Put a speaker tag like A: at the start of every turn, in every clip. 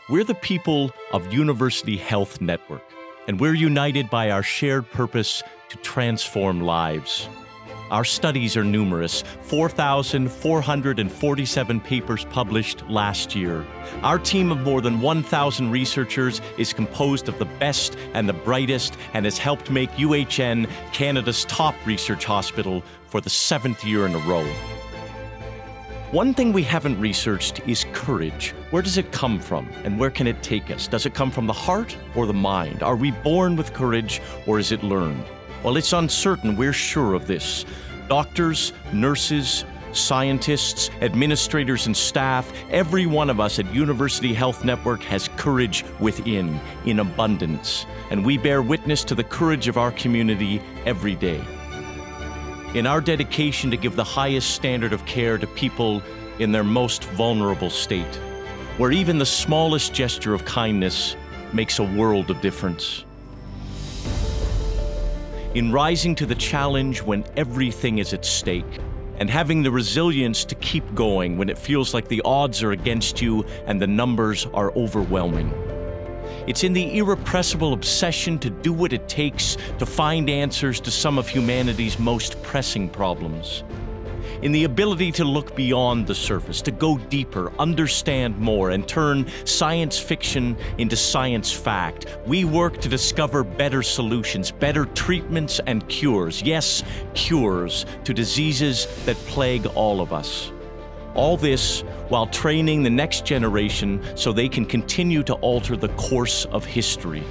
A: We're the people of University Health Network, and we're united by our shared purpose to transform lives. Our studies are numerous, 4,447 papers published last year. Our team of more than 1,000 researchers is composed of the best and the brightest and has helped make UHN Canada's top research hospital for the 7th year in a row. One thing we haven't researched is courage. Where does it come from, and where can it take us? Does it come from the heart or the mind? Are we born with courage, or is it learned? Well, it's uncertain. We're sure of this. Doctors, nurses, scientists, administrators, and staff, every one of us at University Health Network has courage within, in abundance, and we bear witness to the courage of our community every day. In our dedication to give the highest standard of care to people in their most vulnerable state, where even the smallest gesture of kindness makes a world of difference. In rising to the challenge when everything is at stake, and having the resilience to keep going when it feels like the odds are against you and the numbers are overwhelming. It's in the irrepressible obsession to do what it takes to find answers to some of humanity's most pressing problems. In the ability to look beyond the surface, to go deeper, understand more, and turn science fiction into science fact. We work to discover better solutions, better treatments and cures. Yes, cures to diseases that plague all of us. All this while training the next generation so they can continue to alter the course of history.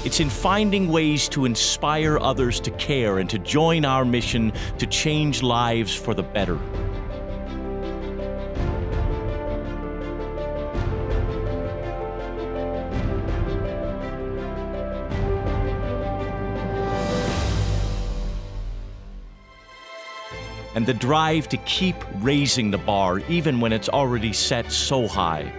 A: It's in finding ways to inspire others to care and to join our mission to change lives for the better. And the drive to keep raising the bar even when it's already set so high.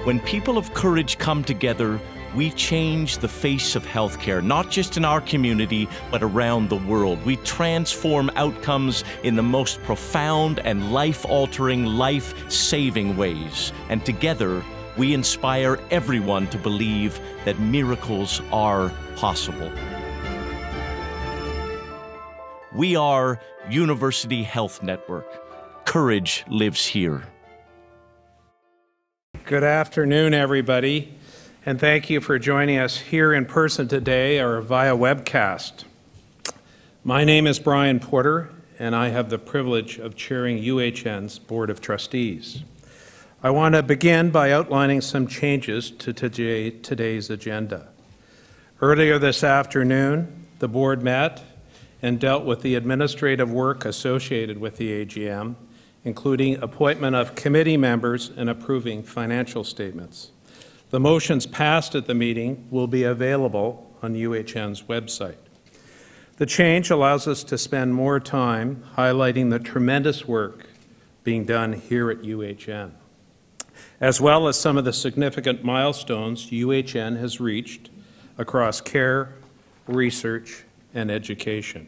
A: When people of courage come together, we change the face of healthcare, not just in our community, but around the world. We transform outcomes in the most profound and life-altering, life-saving ways. And together, we inspire everyone to believe that miracles are possible. We are University Health Network. Courage lives here.
B: Good afternoon, everybody, and thank you for joining us here in person today or via webcast. My name is Brian Porter, and I have the privilege of chairing UHN's Board of Trustees. I want to begin by outlining some changes to today's agenda. Earlier this afternoon, the board met and dealt with the administrative work associated with the AGM, including appointment of committee members and approving financial statements. The motions passed at the meeting will be available on UHN's website. The change allows us to spend more time highlighting the tremendous work being done here at UHN, as well as some of the significant milestones UHN has reached across care, research, and education.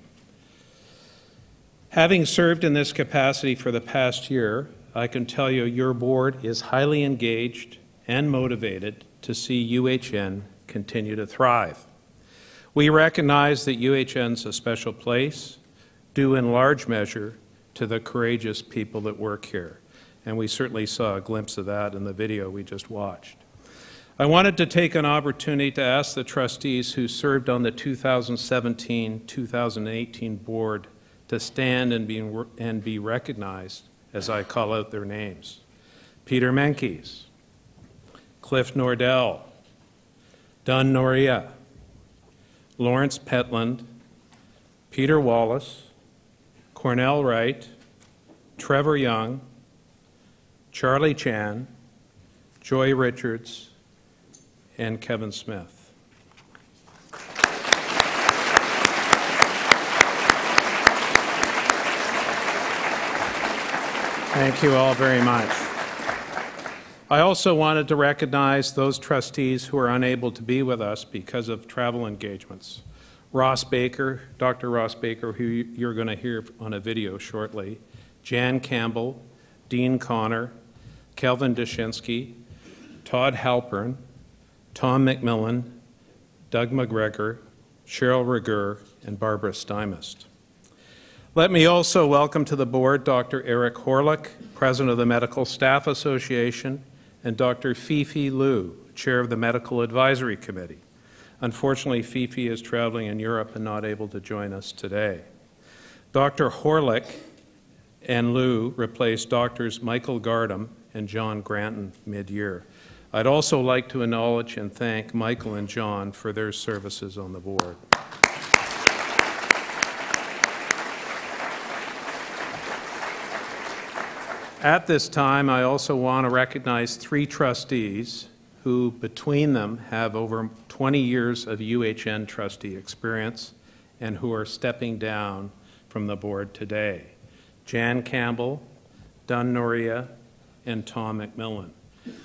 B: Having served in this capacity for the past year, I can tell you your board is highly engaged and motivated to see UHN continue to thrive. We recognize that UHN's a special place, due in large measure to the courageous people that work here, and we certainly saw a glimpse of that in the video we just watched. I wanted to take an opportunity to ask the trustees who served on the 2017-2018 board to stand and be recognized as I call out their names. Peter Menkes, Cliff Nordell, Dun Noria, Lawrence Petland, Peter Wallace, Cornell Wright, Trevor Young, Charlie Chan, Joy Richards, and Kevin Smith. Thank you all very much. I also wanted to recognize those trustees who are unable to be with us because of travel engagements. Ross Baker, Dr. Ross Baker, who you're going to hear on a video shortly, Jan Campbell, Dean Connor, Kelvin Dushinsky, Todd Halpern, Tom McMillan, Doug McGregor, Cheryl Regur, and Barbara Stymist. Let me also welcome to the board Dr. Eric Horlick, President of the Medical Staff Association, and Dr. Fifi Liu, Chair of the Medical Advisory Committee. Unfortunately, Fifi is traveling in Europe and not able to join us today. Dr. Horlick and Liu replaced Drs. Michael Gardam and John Granton mid-year. I'd also like to acknowledge and thank Michael and John for their services on the board. At this time, I also want to recognize 3 trustees who, between them, have over 20 years of UHN trustee experience and who are stepping down from the board today. Jan Campbell, Dun Noria, and Tom McMillan.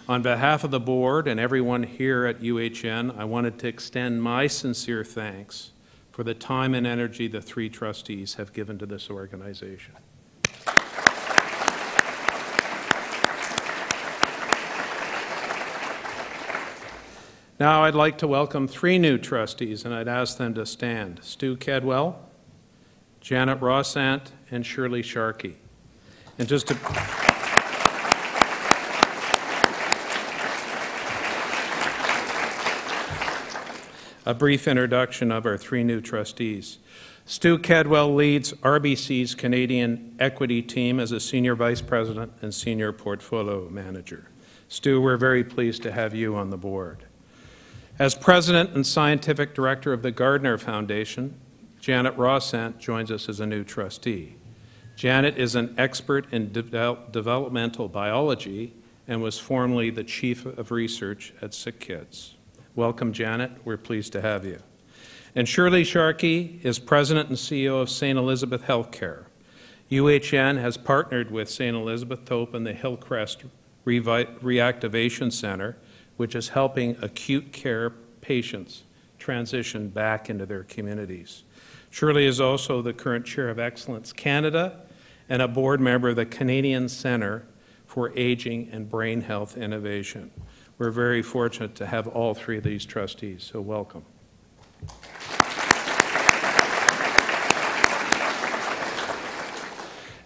B: On behalf of the board and everyone here at UHN, I wanted to extend my sincere thanks for the time and energy the 3 trustees have given to this organization. Now I'd like to welcome 3 new trustees, and I'd ask them to stand. Stu Kedwell, Janet Rossant, and Shirley Sharkey. And just a brief introduction of our 3 new trustees. Stu Kedwell leads RBC's Canadian Equity Team as a Senior Vice President and Senior Portfolio Manager. Stu, we're very pleased to have you on the board. As President and Scientific Director of the Gardner Foundation, Janet Rossant joins us as a new trustee. Janet is an expert in developmental biology and was formerly the Chief of Research at Sick Kids. Welcome, Janet. We're pleased to have you. And Shirley Sharkey is President and CEO of St. Elizabeth Healthcare. UHN has partnered with St. Elizabeth to open the Hillcrest Reactivation Center, which is helping acute care patients transition back into their communities. Shirley is also the current Chair of Excellence Canada and a board member of the Canadian Centre for Aging and Brain Health Innovation. We're very fortunate to have all 3 of these trustees, so welcome.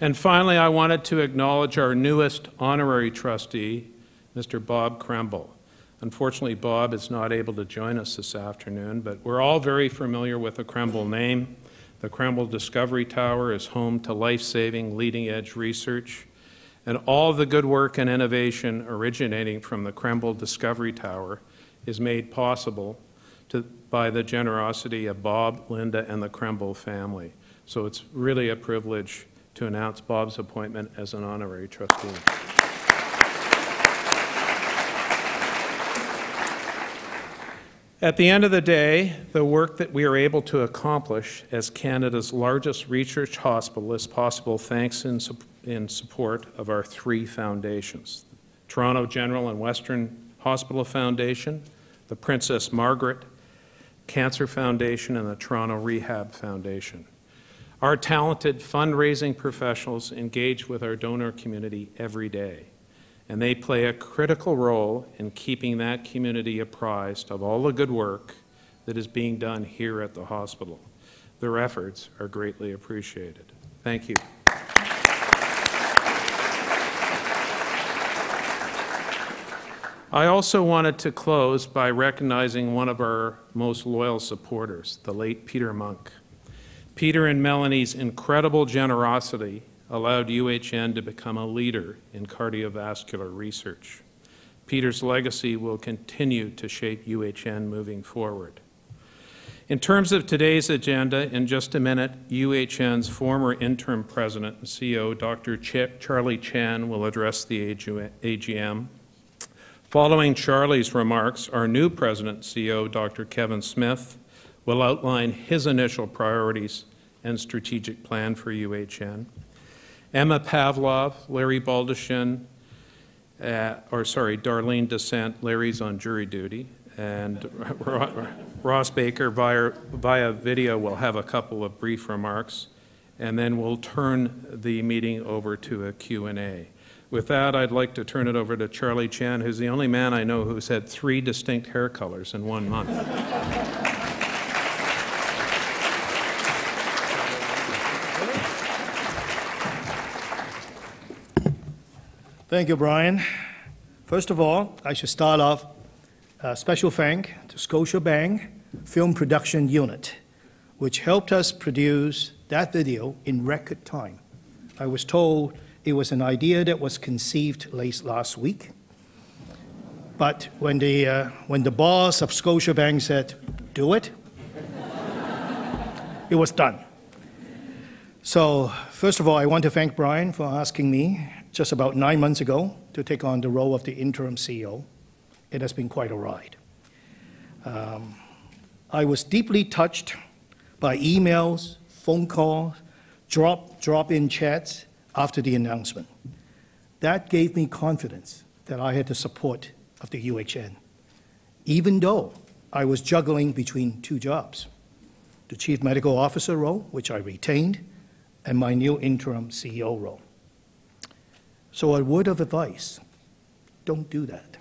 B: And finally, I wanted to acknowledge our newest honorary trustee, Mr. Bob Kremble. Unfortunately, Bob is not able to join us this afternoon, but we're all very familiar with the Kremble name. The Kremble Discovery Tower is home to life-saving, leading-edge research, and all the good work and innovation originating from the Kremble Discovery Tower is made possible by the generosity of Bob, Linda, and the Kremble family. So it's really a privilege to announce Bob's appointment as an honorary trustee. At the end of the day, the work that we are able to accomplish as Canada's largest research hospital is possible thanks in support of our 3 foundations: Toronto General and Western Hospital Foundation, the Princess Margaret Cancer Foundation, and the Toronto Rehab Foundation. Our talented fundraising professionals engage with our donor community every day, and they play a critical role in keeping that community apprised of all the good work that is being done here at the hospital. Their efforts are greatly appreciated. Thank you. I also wanted to close by recognizing one of our most loyal supporters, the late Peter Monk. Peter and Melanie's incredible generosity allowed UHN to become a leader in cardiovascular research. Peter's legacy will continue to shape UHN moving forward. In terms of today's agenda, in just a minute, UHN's former interim president and CEO, Dr. Charlie Chan, will address the AGM. Following Charlie's remarks, our new president and CEO, Dr. Kevin Smith, will outline his initial priorities and strategic plan for UHN. Emma Pavlov, Larry Baldachin, Darlene Descent, Larry's on jury duty, and Ross Baker via video will have a couple of brief remarks, and then we'll turn the meeting over to a Q&A. With that, I'd like to turn it over to Charlie Chan, who's the only man I know who's had 3 distinct hair colors in 1 month.
C: Thank you, Brian. First of all, I should start off a special thank to Scotiabank Film Production Unit, which helped us produce that video in record time. I was told it was an idea that was conceived late last week, but when the boss of Scotiabank said, "Do it," it was done. So, first of all, I want to thank Brian for asking me just about 9 months ago to take on the role of the interim CEO. It has been quite a ride. I was deeply touched by emails, phone calls, drop-in chats after the announcement. That gave me confidence that I had the support of the UHN, even though I was juggling between 2 jobs, the Chief Medical Officer role, which I retained, and my new interim CEO role. So a word of advice, don't do that.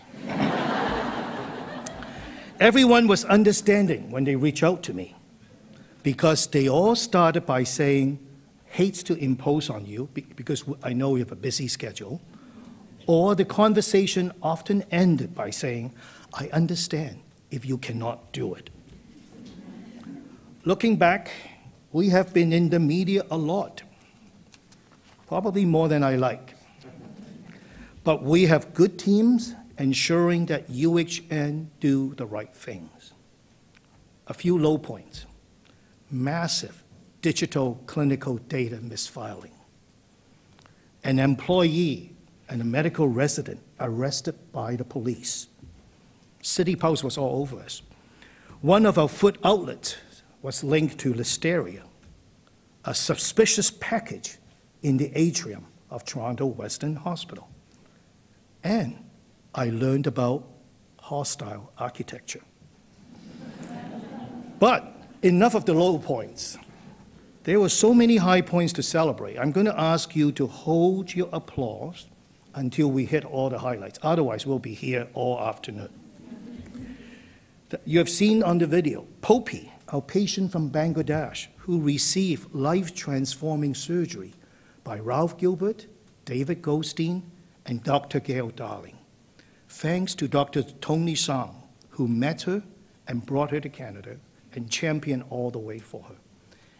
C: Everyone was understanding when they reached out to me, because they all started by saying, hates to impose on you because I know you have a busy schedule, or the conversation often ended by saying, I understand if you cannot do it. Looking back, we have been in the media a lot, probably more than I like. But we have good teams ensuring that UHN do the right things. A few low points. Massive digital clinical data misfiling. An employee and a medical resident arrested by the police. City Post was all over us. One of our food outlets was linked to Listeria. A suspicious package in the atrium of Toronto Western Hospital. And I learned about hostile architecture. But enough of the low points. There were so many high points to celebrate. I'm going to ask you to hold your applause until we hit all the highlights. Otherwise, we'll be here all afternoon. You have seen on the video, Poppy, our patient from Bangladesh, who received life-transforming surgery by Ralph Gilbert, David Goldstein, and Dr. Gail Darling. Thanks to Dr. Tony Sang, who met her and brought her to Canada and championed all the way for her.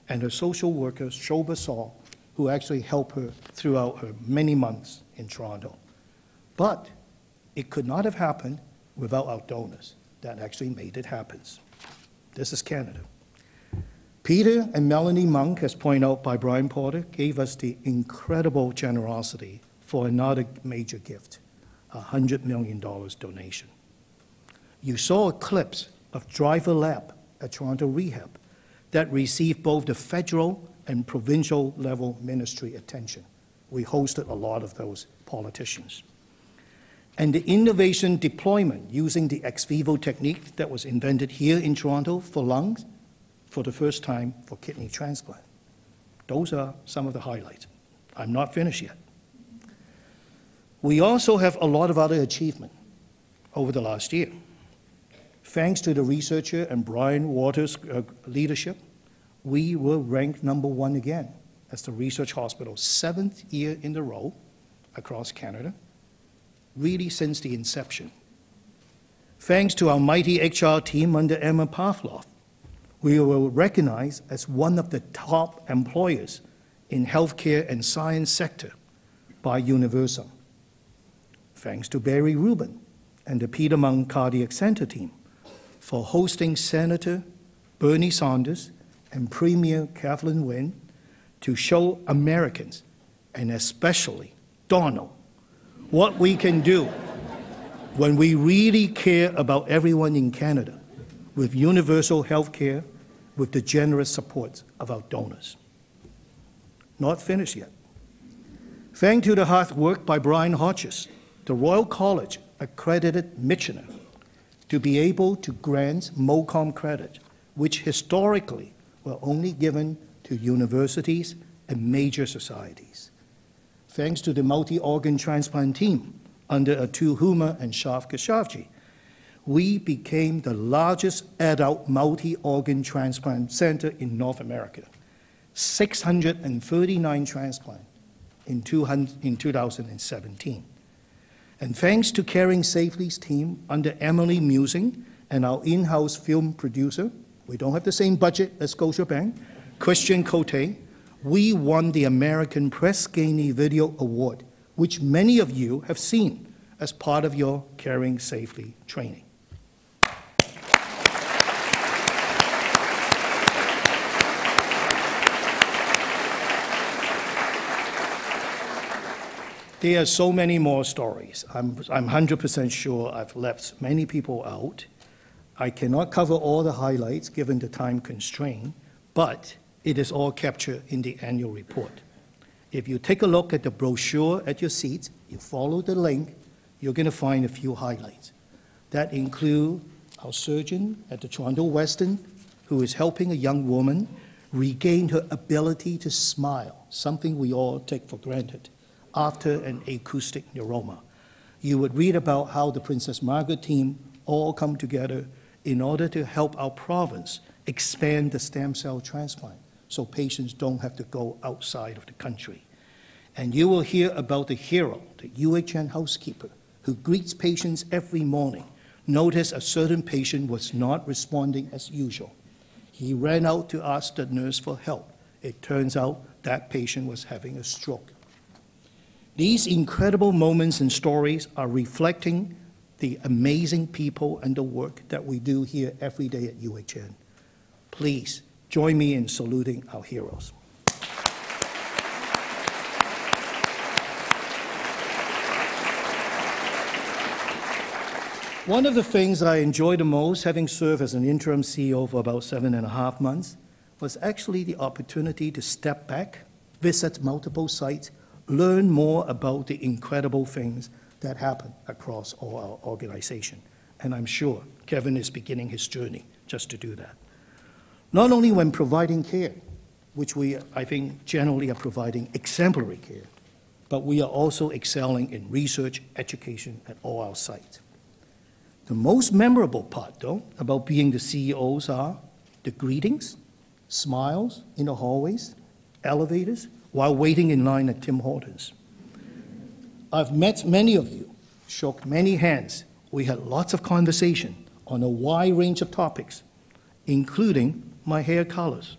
C: And her social worker, Shobha Saul, who actually helped her throughout her many months in Toronto. But it could not have happened without our donors that actually made it happen. This is Canada. Peter and Melanie Monk, as pointed out by Brian Porter, gave us the incredible generosity for another major gift, a $100 million donation. You saw a clip of Driver Lab at Toronto Rehab that received both the federal and provincial level ministry attention. We hosted a lot of those politicians. And the innovation deployment using the ex vivo technique that was invented here in Toronto for lungs for the first time for kidney transplant. Those are some of the highlights. I'm not finished yet. We also have a lot of other achievement over the last year. Thanks to the researcher and Brian Waters' leadership, we were ranked #1 again as the research hospital, 7th year in a row across Canada, really since the inception. Thanks to our mighty HR team under Emma Pavlov, we were recognized as one of the top employers in healthcare and science sector by Universum. Thanks to Barry Rubin and the Peter Mung Cardiac Center team for hosting Senator Bernie Sanders and Premier Kathleen Wynne to show Americans, and especially Donald, what we can do when we really care about everyone in Canada with universal health care with the generous support of our donors. Not finished yet. Thanks to the hard work by Brian Hodges, the Royal College accredited Michener to be able to grant MOCOM credit, which historically were only given to universities and major societies. Thanks to the multi-organ transplant team under Atul Huma and Shav Kashavji, we became the largest adult multi-organ transplant center in North America. 639 transplants in 2017. And thanks to Caring Safely's team under Emily Musing and our in-house film producer, we don't have the same budget as Scotiabank, Christian Cote, we won the American Press Ganey Video Award, which many of you have seen as part of your Caring Safely training. There are so many more stories. I'm 100% sure I've left many people out. I cannot cover all the highlights given the time constraint, but it is all captured in the annual report. If you take a look at the brochure at your seat, you follow the link, you're going to find a few highlights. That include our surgeon at the Toronto Western, who is helping a young woman regain her ability to smile, something we all take for granted, after an acoustic neuroma. You would read about how the Princess Margaret team all come together in order to help our province expand the stem cell transplant so patients don't have to go outside of the country. And you will hear about the hero, the UHN housekeeper, who greets patients every morning. Notice a certain patient was not responding as usual. He ran out to ask the nurse for help. It turns out that patient was having a stroke. These incredible moments and stories are reflecting the amazing people and the work that we do here every day at UHN. Please join me in saluting our heroes. One of the things I enjoyed the most, having served as an interim CEO for about 7.5 months, was actually the opportunity to step back, visit multiple sites, learn more about the incredible things that happen across all our organization. And I'm sure Kevin is beginning his journey just to do that. Not only when providing care, which we, I think, generally are providing exemplary care, but we are also excelling in research, education at all our sites. The most memorable part, though, about being the CEOs are the greetings, smiles in the hallways, elevators, while waiting in line at Tim Hortons. I've met many of you, shook many hands. We had lots of conversation on a wide range of topics, including my hair colors.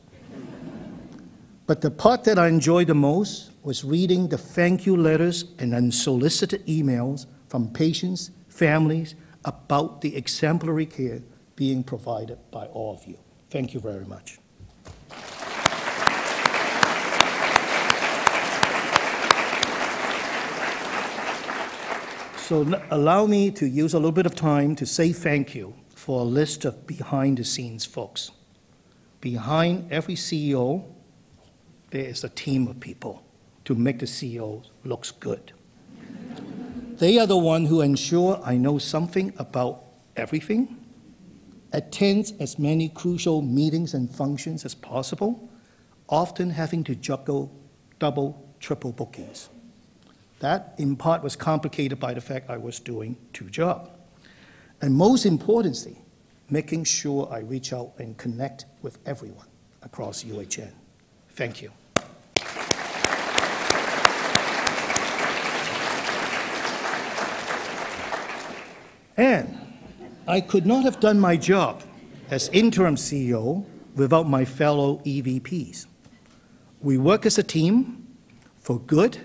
C: But the part that I enjoyed the most was reading the thank you letters and unsolicited emails from patients, families, about the exemplary care being provided by all of you. Thank you very much. So allow me to use a little bit of time to say thank you for a list of behind-the-scenes folks. Behind every CEO, there is a team of people to make the CEO looks good. They are the ones who ensure I know something about everything, attend as many crucial meetings and functions as possible, often having to juggle double, triple bookings. That, in part, was complicated by the fact I was doing 2 jobs. And most importantly, making sure I reach out and connect with everyone across UHN. Thank you. And I could not have done my job as interim CEO without my fellow EVPs. We work as a team for good,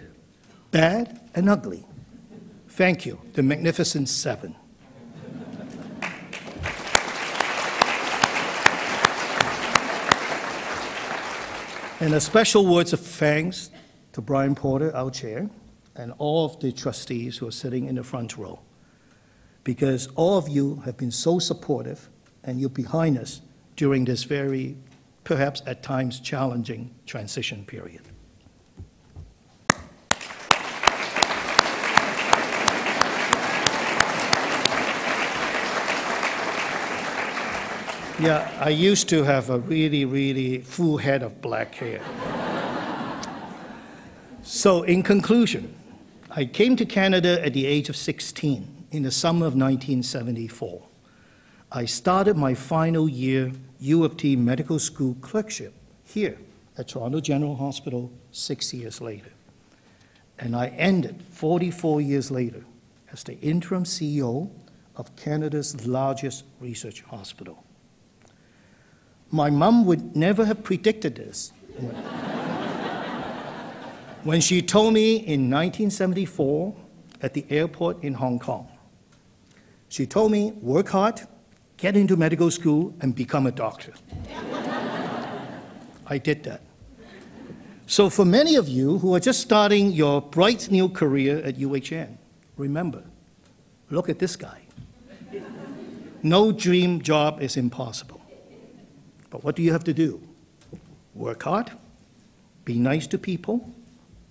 C: bad, and ugly. Thank you, the Magnificent Seven. And a special words of thanks to Brian Porter, our chair, and all of the trustees who are sitting in the front row, because all of you have been so supportive and you're behind us during this very, perhaps at times, challenging transition period. Yeah, I used to have a really, really full head of black hair. So in conclusion, I came to Canada at the age of 16 in the summer of 1974. I started my final year U of T medical school clerkship here at Toronto General Hospital 6 years later. And I ended 44 years later as the interim CEO of Canada's largest research hospital. My mom would never have predicted this when she told me in 1974 at the airport in Hong Kong. She told me, work hard, get into medical school, and become a doctor. I did that. So for many of you who are just starting your bright new career at UHN, remember, look at this guy. No dream job is impossible. But what do you have to do? Work hard, be nice to people,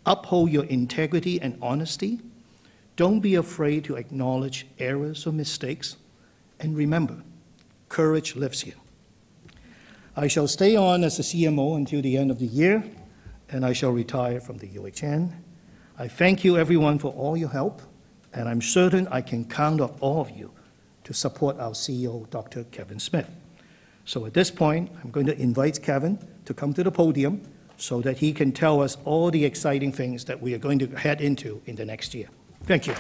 C: uphold your integrity and honesty, don't be afraid to acknowledge errors or mistakes, and remember, courage lifts you. I shall stay on as the CMO until the end of the year, and I shall retire from the UHN. I thank you, everyone, for all your help, and I'm certain I can count on all of you to support our CEO, Dr. Kevin Smith. So at this point, I'm going to invite Kevin to come to the podium so that he can tell us all the exciting things that we are going to head into in the next year. Thank you.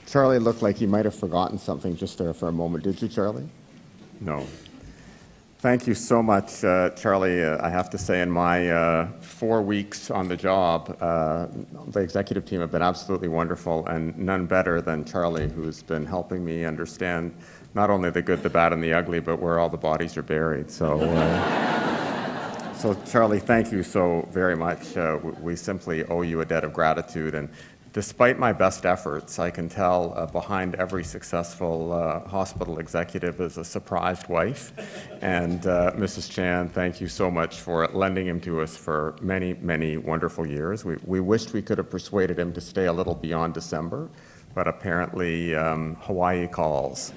D: Charlie looked like he might have forgotten something just there for a moment. Did you, Charlie? No. Thank you so much, Charlie. I have to say, in my 4 weeks on the job, the executive team have been absolutely wonderful, and none better than Charlie, who's been helping me understand not only the good, the bad, and the ugly, but where all the bodies are buried. So, so Charlie, thank you so very much. We simply owe you a debt of gratitude. And despite my best efforts, I can tell behind every successful hospital executive is a surprised wife. And Mrs. Chan, thank you so much for lending him to us for many, many wonderful years. We wished we could have persuaded him to stay a little beyond December, but apparently Hawaii calls.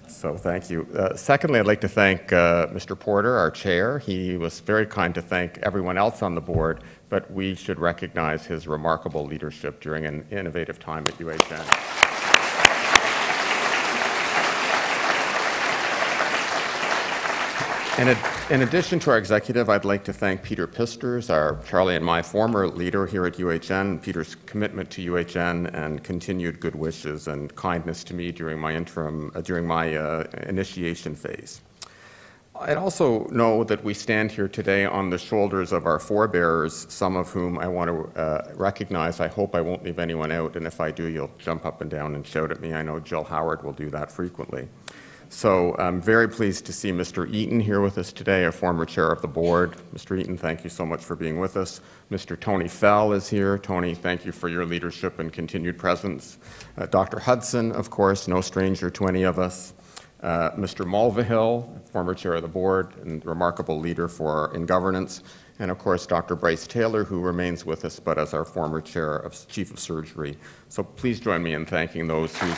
D: So thank you. Secondly, I'd like to thank Mr. Porter, our chair. He was very kind to thank everyone else on the board, but we should recognize his remarkable leadership during an innovative time at UHN. In addition to our executive, I'd like to thank Peter Pisters, our Charlie and my former leader here at UHN. Peter's commitment to UHN and continued good wishes and kindness to me during my initiation phase. I also know that we stand here today on the shoulders of our forebearers, some of whom I want to recognize. I hope I won't leave anyone out, and if I do, you'll jump up and down and shout at me. I know Jill Howard will do that frequently. So I'm very pleased to see Mr. Eaton here with us today, our former chair of the board. Mr. Eaton, thank you so much for being with us. Mr. Tony Fell is here. Tony, thank you for your leadership and continued presence. Dr. Hudson, of course, no stranger to any of us. Mr. Mulvihill, former chair of the board and remarkable leader in governance. And of course, Dr. Bryce Taylor, who remains with us, but as our former chair of chief of surgery. So please join me in thanking those who...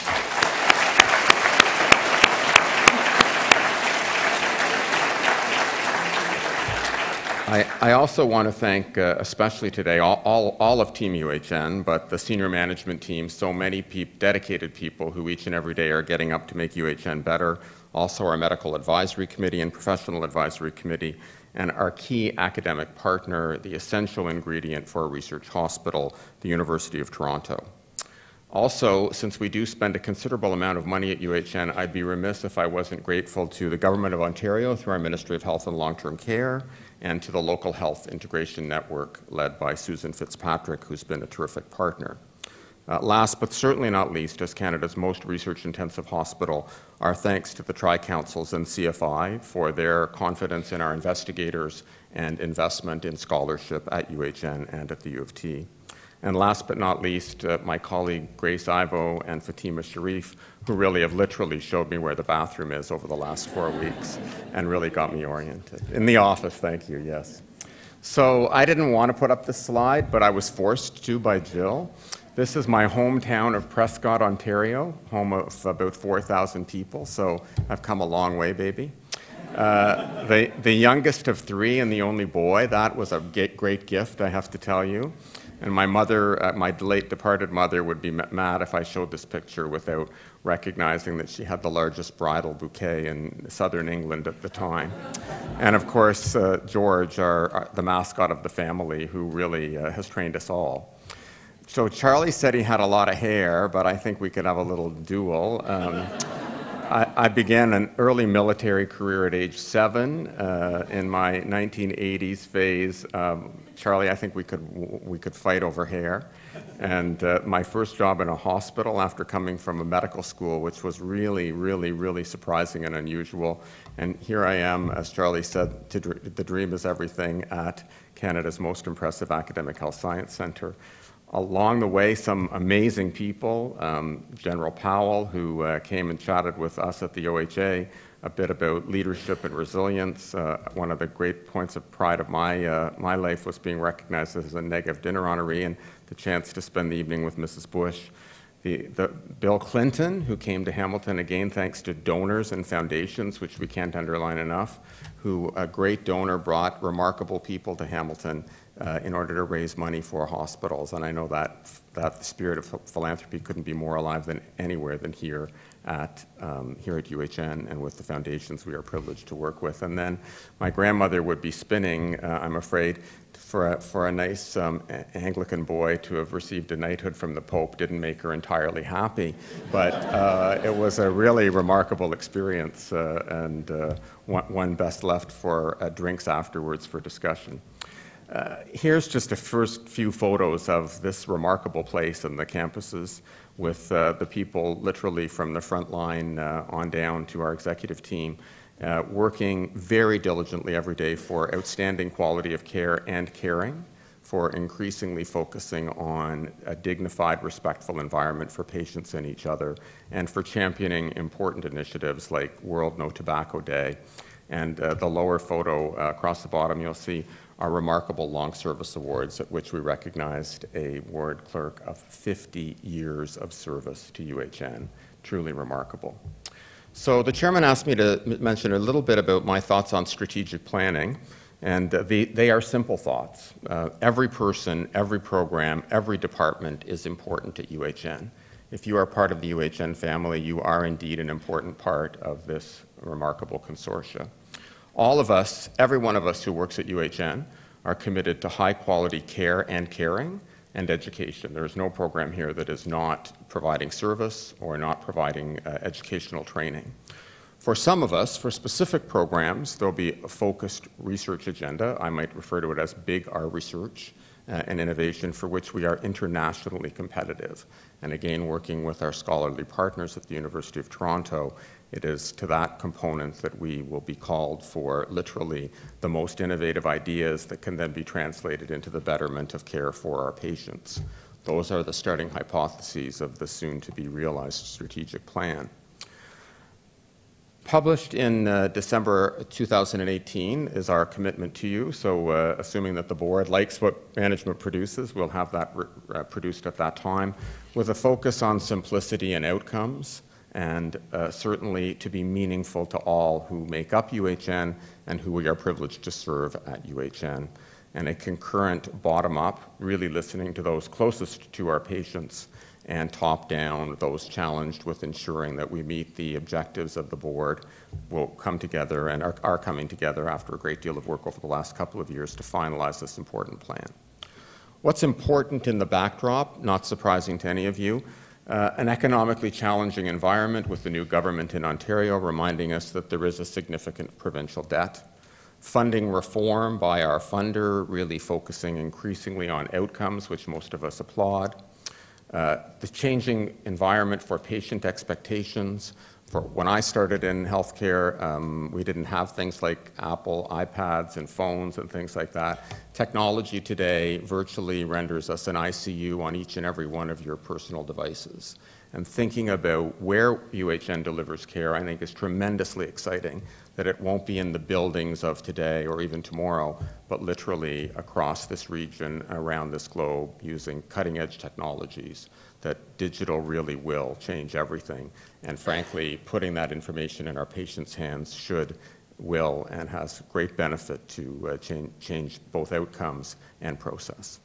D: I also want to thank, especially today, all of Team UHN, but the senior management team, so many dedicated people who each and every day are getting up to make UHN better, also our medical advisory committee and professional advisory committee, and our key academic partner, the essential ingredient for a research hospital, the University of Toronto. Also, since we do spend a considerable amount of money at UHN, I'd be remiss if I wasn't grateful to the Government of Ontario through our Ministry of Health and Long-Term Care, and to the Local Health Integration Network led by Susan Fitzpatrick, who's been a terrific partner. Last but certainly not least, as Canada's most research-intensive hospital, our thanks to the Tri-Councils and CFI for their confidence in our investigators and investment in scholarship at UHN and at the U of T. And last but not least, my colleague Grace Ivo and Fatima Sharif, who really have literally showed me where the bathroom is over the last 4 weeks and really got me oriented. In the office, thank you, yes. So I didn't want to put up this slide, but I was forced to by Jill. This is my hometown of Prescott, Ontario, home of about 4,000 people, so I've come a long way, baby. The youngest of three and the only boy, that was a great gift, I have to tell you. And my mother, my late departed mother, would be mad if I showed this picture without recognizing that she had the largest bridal bouquet in southern England at the time. And of course, George, the mascot of the family, who really has trained us all. So Charlie said he had a lot of hair, but I think we could have a little duel. I began an early military career at age 7. In my 1980s phase, Charlie, I think we could fight over hair. And my first job in a hospital after coming from a medical school, which was really surprising and unusual. And here I am, as Charlie said, the dream is everything at Canada's most impressive academic health science centre. Along the way, some amazing people, General Powell, who came and chatted with us at the OHA a bit about leadership and resilience. One of the great points of pride of my life was being recognized as a negative dinner honoree and the chance to spend the evening with Mrs. Bush. The Bill Clinton, who came to Hamilton, again, thanks to donors and foundations, which we can't underline enough, who, a great donor, brought remarkable people to Hamilton in order to raise money for hospitals. And I know that the spirit of philanthropy couldn't be more alive than anywhere than here at UHN and with the foundations we are privileged to work with. And then my grandmother would be spinning, I'm afraid, for a nice Anglican boy to have received a knighthood from the Pope didn't make her entirely happy, but it was a really remarkable experience and one best left for drinks afterwards for discussion. Here's just a first few photos of this remarkable place and the campuses with the people literally from the front line on down to our executive team. Working very diligently every day for outstanding quality of care and caring, for increasingly focusing on a dignified, respectful environment for patients and each other, and for championing important initiatives like World No Tobacco Day. And the lower photo across the bottom, you'll see our remarkable long service awards, at which we recognized a ward clerk of 50 years of service to UHN. Truly remarkable. So the chairman asked me to mention a little bit about my thoughts on strategic planning, and they are simple thoughts. Every person, every program, every department is important at UHN. If you are part of the UHN family, you are indeed an important part of this remarkable consortia. All of us, every one of us who works at UHN, are committed to high quality care and caring and education. There is no program here that is not providing service or not providing educational training. For some of us, for specific programs, there'll be a focused research agenda. I might refer to it as Big R Research and Innovation, for which we are internationally competitive. And again, working with our scholarly partners at the University of Toronto, it is to that component that we will be called for literally the most innovative ideas that can then be translated into the betterment of care for our patients. Those are the starting hypotheses of the soon-to-be-realized strategic plan. Published in December 2018 is our commitment to you, so assuming that the board likes what management produces, we'll have that produced at that time, with a focus on simplicity and outcomes, and certainly to be meaningful to all who make up UHN and who we are privileged to serve at UHN. And a concurrent bottom-up, really listening to those closest to our patients, and top-down, those challenged with ensuring that we meet the objectives of the board, will come together and are coming together after a great deal of work over the last couple of years to finalize this important plan. What's important in the backdrop, not surprising to any of you, an economically challenging environment with the new government in Ontario reminding us that there is a significant provincial debt. Funding reform by our funder, really focusing increasingly on outcomes, which most of us applaud. The changing environment for patient expectations. For when I started in healthcare, we didn't have things like Apple iPads and phones and things like that. Technology today virtually renders us an ICU on each and every one of your personal devices. And thinking about where UHN delivers care, I think is tremendously exciting, that it won't be in the buildings of today or even tomorrow, but literally across this region, around this globe, using cutting-edge technologies, that digital really will change everything. And frankly, putting that information in our patients' hands will, and has great benefit to change both outcomes and process.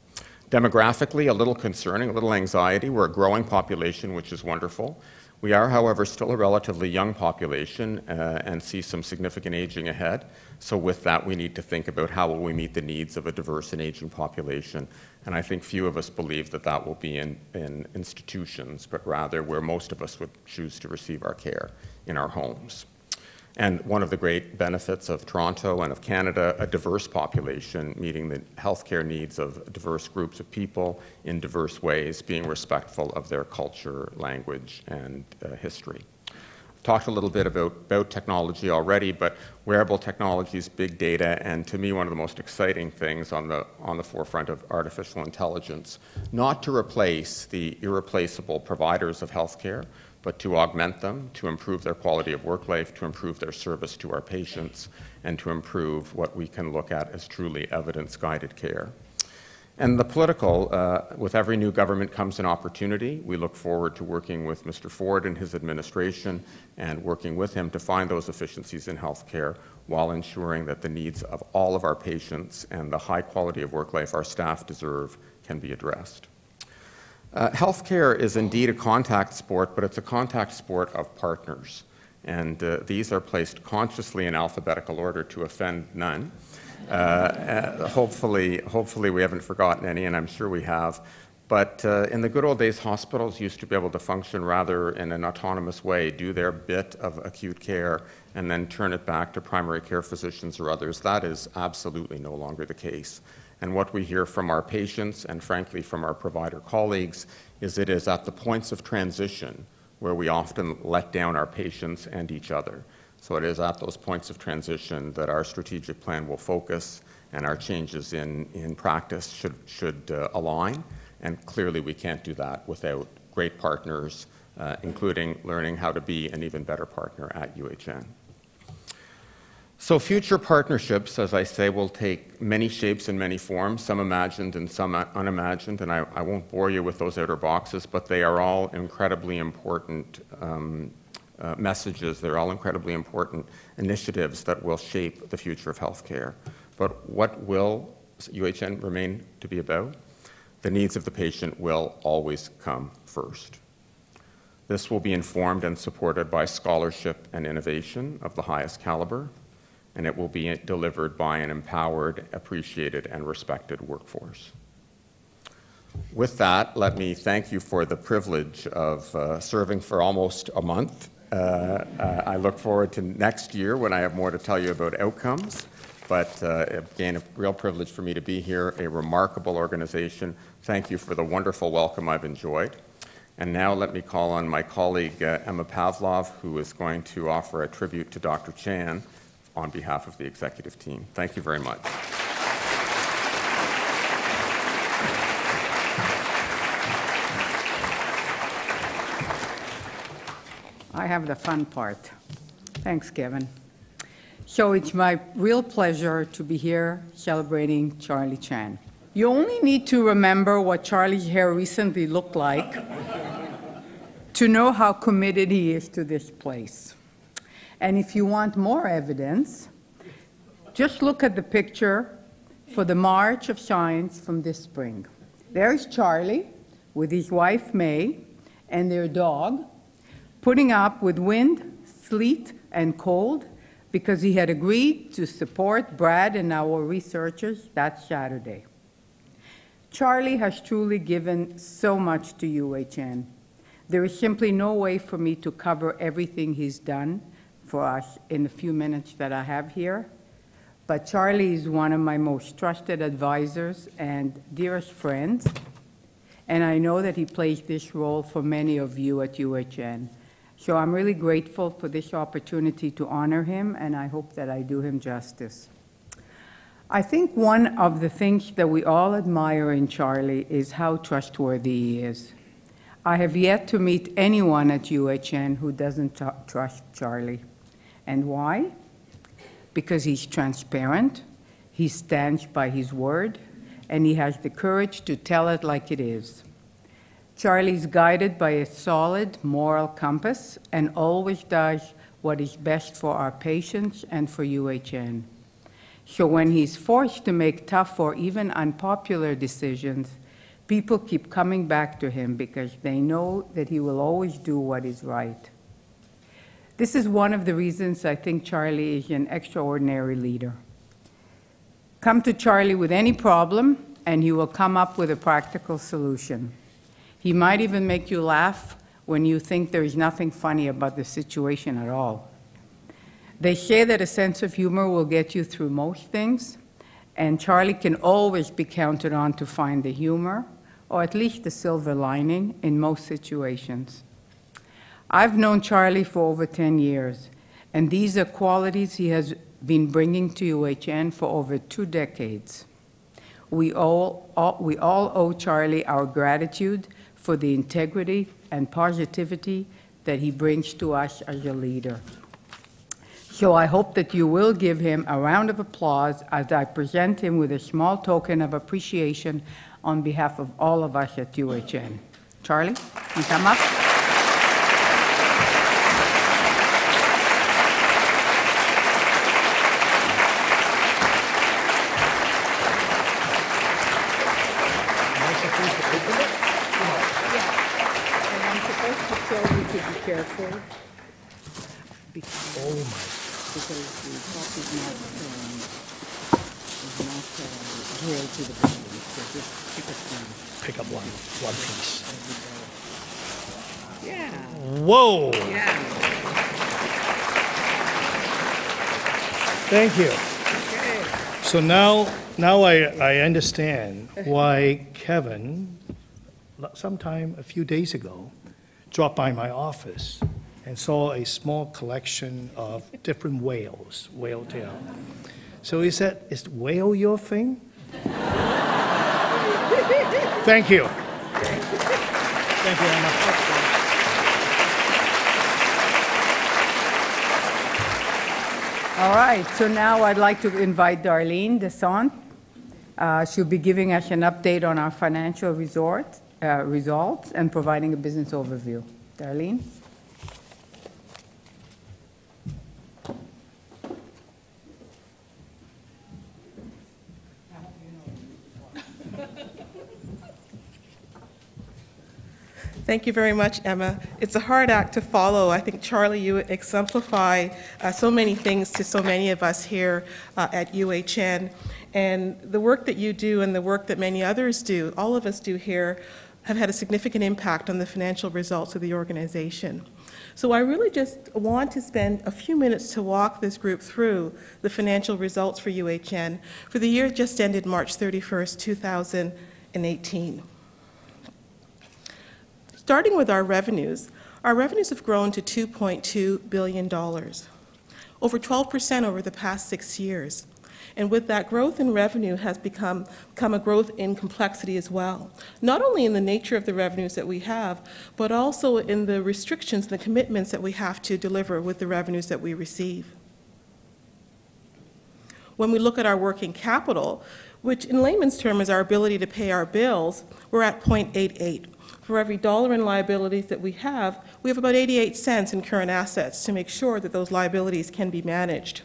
D: Demographically, a little concerning, a little anxiety. We're a growing population, which is wonderful. We are, however, still a relatively young population and see some significant aging ahead. So with that, we need to think about how will we meet the needs of a diverse and aging population. And I think few of us believe that that will be in institutions, but rather where most of us would choose to receive our care, in our homes. And one of the great benefits of Toronto and of Canada, a diverse population, meeting the healthcare needs of diverse groups of people in diverse ways, being respectful of their culture, language, and history. I've talked a little bit about technology already, but wearable technologies, big data, and to me, one of the most exciting things on the forefront of artificial intelligence, not to replace the irreplaceable providers of healthcare, but to augment them, to improve their quality of work life, to improve their service to our patients, and to improve what we can look at as truly evidence-guided care. And the political, with every new government comes an opportunity. We look forward to working with Mr. Ford and his administration and working with him to find those efficiencies in healthcare while ensuring that the needs of all of our patients and the high quality of work life our staff deserve can be addressed. Healthcare is indeed a contact sport, but it's a contact sport of partners. And these are placed consciously in alphabetical order to offend none. Hopefully we haven't forgotten any, and I'm sure we have. But in the good old days, hospitals used to be able to function rather in an autonomous way, do their bit of acute care, and then turn it back to primary care physicians or others. That is absolutely no longer the case. And what we hear from our patients and frankly from our provider colleagues is it is at the points of transition where we often let down our patients and each other. So it is at those points of transition that our strategic plan will focus and our changes in practice should align. And clearly we can't do that without great partners, including learning how to be an even better partner at UHN. So future partnerships, as I say, will take many shapes and many forms, some imagined and some unimagined, and I won't bore you with those outer boxes, but they are all incredibly important messages. They're all incredibly important initiatives that will shape the future of healthcare. But what will UHN remain to be about? The needs of the patient will always come first. This will be informed and supported by scholarship and innovation of the highest caliber, and it will be delivered by an empowered, appreciated, and respected workforce. With that, let me thank you for the privilege of serving for almost a month. I look forward to next year when I have more to tell you about outcomes. But again, a real privilege for me to be here, a remarkable organization. Thank you for the wonderful welcome I've enjoyed. And now let me call on my colleague, Emma Pavlov, who is going to offer a tribute to Dr. Chan on behalf of the executive team. Thank you very much.
E: I have the fun part. Thanks, Kevin. So it's my real pleasure to be here celebrating Charlie Chan. You only need to remember what Charlie's hair recently looked like to know how committed he is to this place. And if you want more evidence, just look at the picture for the March of Science from this spring. There's Charlie with his wife May and their dog, putting up with wind, sleet, and cold because he had agreed to support Brad and our researchers that Saturday. Charlie has truly given so much to UHN. There is simply no way for me to cover everything he's done for us in the few minutes that I have here. But Charlie is one of my most trusted advisors and dearest friends. and I know that he plays this role for many of you at UHN. So I'm really grateful for this opportunity to honor him, and I hope that I do him justice. I think one of the things that we all admire in Charlie is how trustworthy he is. I have yet to meet anyone at UHN who doesn't trust Charlie. And why? Because he's transparent, he stands by his word, and he has the courage to tell it like it is. Charlie's guided by a solid moral compass and always does what is best for our patients and for UHN. So when he's forced to make tough or even unpopular decisions, people keep coming back to him because they know that he will always do what is right. This is one of the reasons I think Charlie is an extraordinary leader. Come to Charlie with any problem, and he will come up with a practical solution. He might even make you laugh when you think there is nothing funny about the situation at all. They say that a sense of humor will get you through most things, and Charlie can always be counted on to find the humor, or at least the silver lining, in most situations. I've known Charlie for over 10 years, and these are qualities he has been bringing to UHN for over 2 decades. We all owe Charlie our gratitude for the integrity and positivity that he brings to us as a leader. So I hope that you will give him a round of applause as I present him with a small token of appreciation on behalf of all of us at UHN. Charlie, you come up. Careful. Because,
C: Oh my.
E: Because the top is not drilled to the bottom. So just pick up one.
C: Pick up one piece.
E: Yeah.
C: Whoa!
E: Yeah.
C: Thank you.
E: Okay.
C: So now I understand why Kevin, sometime a few days ago, dropped by my office and saw a small collection of different whales, whale tail. So he said, "Is whale your thing?" Thank you. Thank you, Emma.
E: All right, so now I'd like to invite Darlene Desant. She'll be giving us an update on our financial results and providing a business overview. Darlene?
F: Thank you very much, Emma. It's a hard act to follow. I think, Charlie, you exemplify so many things to so many of us here at UHN. And the work that you do and the work that many others do, all of us do here, have had a significant impact on the financial results of the organization. So I really just want to spend a few minutes to walk this group through the financial results for UHN for the year just ended March 31st, 2018. Starting with our revenues have grown to $2.2 billion, over 12% over the past 6 years. And with that growth in revenue has come a growth in complexity as well, not only in the nature of the revenues that we have, but also in the restrictions and the commitments that we have to deliver with the revenues that we receive. When we look at our working capital, which in layman's term is our ability to pay our bills, we're at 0.88. For every dollar in liabilities that we have about 88 cents in current assets to make sure that those liabilities can be managed.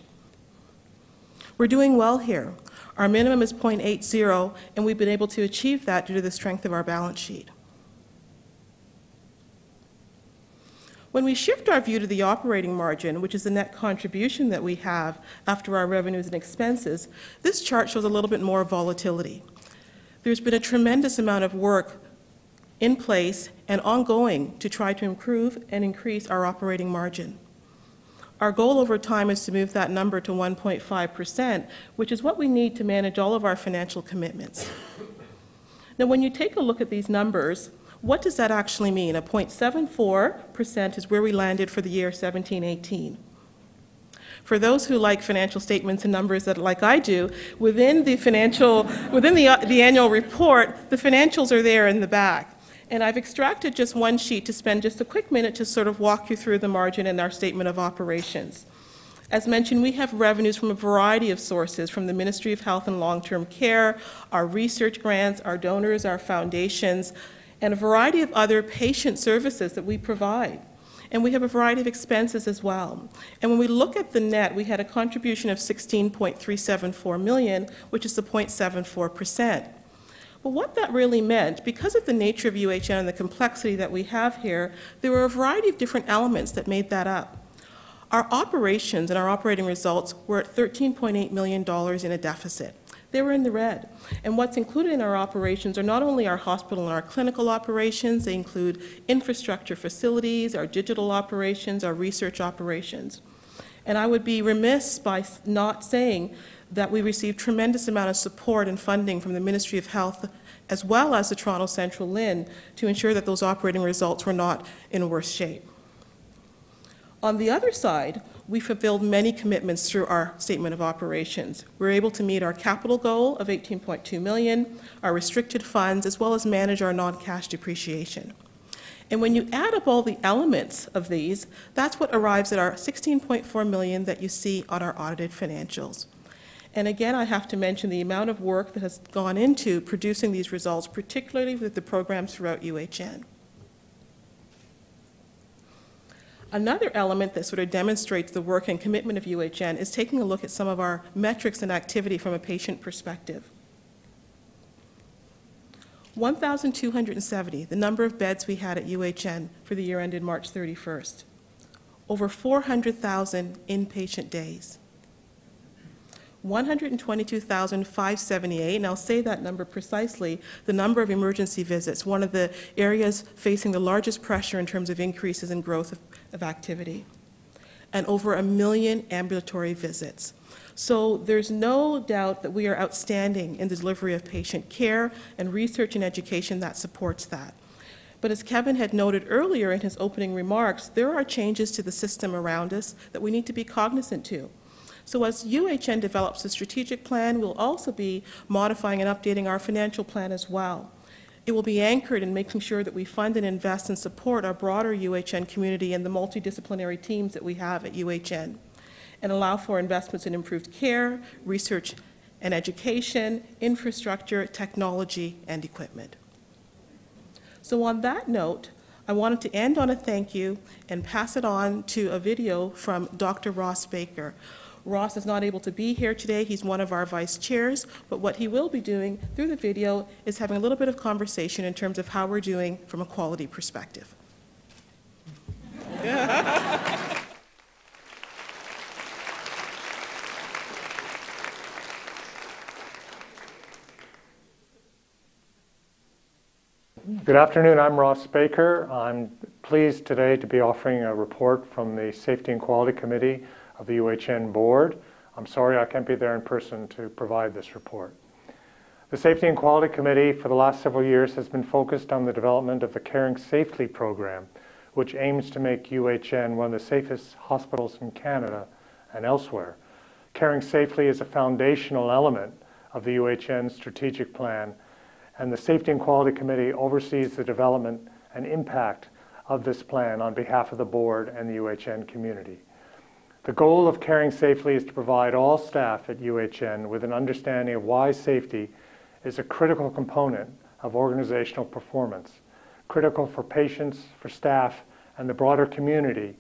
F: We're doing well here. Our minimum is 0.80, and we've been able to achieve that due to the strength of our balance sheet. When we shift our view to the operating margin, which is the net contribution that we have after our revenues and expenses, this chart shows a little bit more volatility. There's been a tremendous amount of work in place and ongoing to try to improve and increase our operating margin. Our goal over time is to move that number to 1.5%, which is what we need to manage all of our financial commitments. Now, when you take a look at these numbers, what does that actually mean? A 0.74% is where we landed for the year 17-18. For those who like financial statements and numbers that, like I do, within the annual report, the financials are there in the back. And I've extracted just one sheet to spend just a quick minute to sort of walk you through the margin and our statement of operations. As mentioned, we have revenues from a variety of sources, from the Ministry of Health and Long-Term Care, our research grants, our donors, our foundations, and a variety of other patient services that we provide. And we have a variety of expenses as well. And when we look at the net, we had a contribution of $16.374 million, which is the 0.74%. But what that really meant, because of the nature of UHN and the complexity that we have here, there were a variety of different elements that made that up. Our operations and our operating results were at $13.8 million in a deficit. They were in the red. And what's included in our operations are not only our hospital and our clinical operations, they include infrastructure facilities, our digital operations, our research operations. And I would be remiss by not saying that we received tremendous amount of support and funding from the Ministry of Health as well as the Toronto Central LHIN to ensure that those operating results were not in worse shape. On the other side, we fulfilled many commitments through our statement of operations. We were able to meet our capital goal of $18.2 million, our restricted funds, as well as manage our non-cash depreciation. And when you add up all the elements of these, that's what arrives at our $16.4 million that you see on our audited financials. And again, I have to mention the amount of work that has gone into producing these results, particularly with the programs throughout UHN. Another element that sort of demonstrates the work and commitment of UHN is taking a look at some of our metrics and activity from a patient perspective. 1,270, the number of beds we had at UHN for the year ended March 31st. Over 400,000 inpatient days. 122,578, and I'll say that number precisely, the number of emergency visits, one of the areas facing the largest pressure in terms of increases in growth of activity, and over 1 million ambulatory visits. So there's no doubt that we are outstanding in the delivery of patient care and research and education that supports that. But as Kevin had noted earlier in his opening remarks, there are changes to the system around us that we need to be cognizant to. So as UHN develops a strategic plan, we'll also be modifying and updating our financial plan as well. It will be anchored in making sure that we fund and invest and support our broader UHN community and the multidisciplinary teams that we have at UHN, and allow for investments in improved care, research and education, infrastructure, technology, and equipment. So on that note, I wanted to end on a thank you and pass it on to a video from Dr. Ross Baker. Ross is not able to be here today. He's one of our vice chairs, but what he will be doing through the video is having a little bit of conversation in terms of how we're doing from a quality perspective.
G: Good afternoon, I'm Ross Baker. I'm pleased today to be offering a report from the Safety and Quality Committee of the UHN Board. I'm sorry I can't be there in person to provide this report. The Safety and Quality Committee for the last several years has been focused on the development of the Caring Safely program, which aims to make UHN one of the safest hospitals in Canada and elsewhere. Caring Safely is a foundational element of the UHN strategic plan, and the Safety and Quality Committee oversees the development and impact of this plan on behalf of the board and the UHN community. The goal of Caring Safely is to provide all staff at UHN with an understanding of why safety is a critical component of organizational performance, critical for patients, for staff, and the broader community,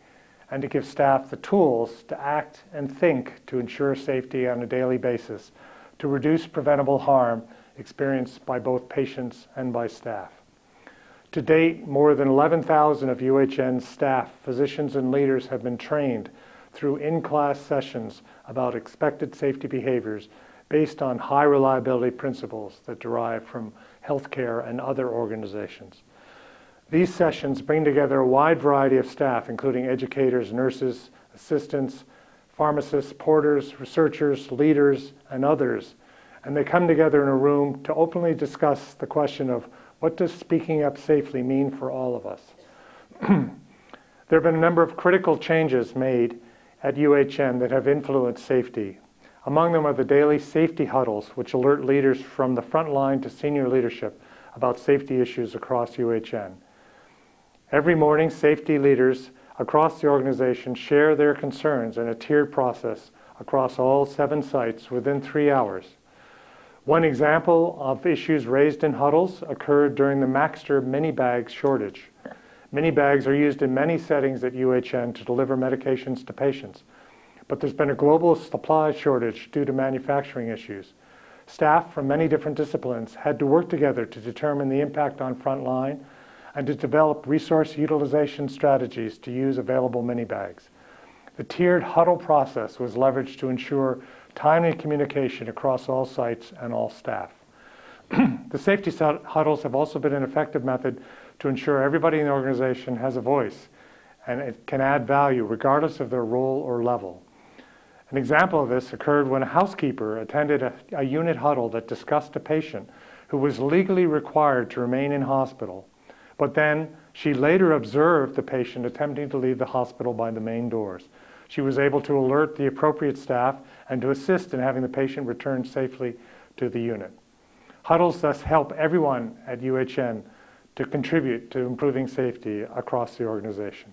G: and to give staff the tools to act and think to ensure safety on a daily basis, to reduce preventable harm experienced by both patients and by staff. To date, more than 11,000 of UHN's staff, physicians, and leaders have been trained through in-class sessions about expected safety behaviors based on high reliability principles that derive from healthcare and other organizations. These sessions bring together a wide variety of staff, including educators, nurses, assistants, pharmacists, porters, researchers, leaders, and others. and they come together in a room to openly discuss the question of what does speaking up safely mean for all of us. There have been a number of critical changes made at UHN that have influenced safety. Among them are the daily safety huddles, which alert leaders from the front line to senior leadership about safety issues across UHN. Every morning, safety leaders across the organization share their concerns in a tiered process across all 7 sites within 3 hours. One example of issues raised in huddles occurred during the Maxter mini bags shortage. Mini bags are used in many settings at UHN to deliver medications to patients, but there's been a global supply shortage due to manufacturing issues. Staff from many different disciplines had to work together to determine the impact on frontline and to develop resource utilization strategies to use available mini bags. The tiered huddle process was leveraged to ensure timely communication across all sites and all staff. The safety huddles have also been an effective method to ensure everybody in the organization has a voice and it can add value regardless of their role or level. An example of this occurred when a housekeeper attended a unit huddle that discussed a patient who was legally required to remain in hospital, but then she later observed the patient attempting to leave the hospital by the main doors. She was able to alert the appropriate staff and to assist in having the patient return safely to the unit. Huddles thus help everyone at UHN to contribute to improving safety across the organization.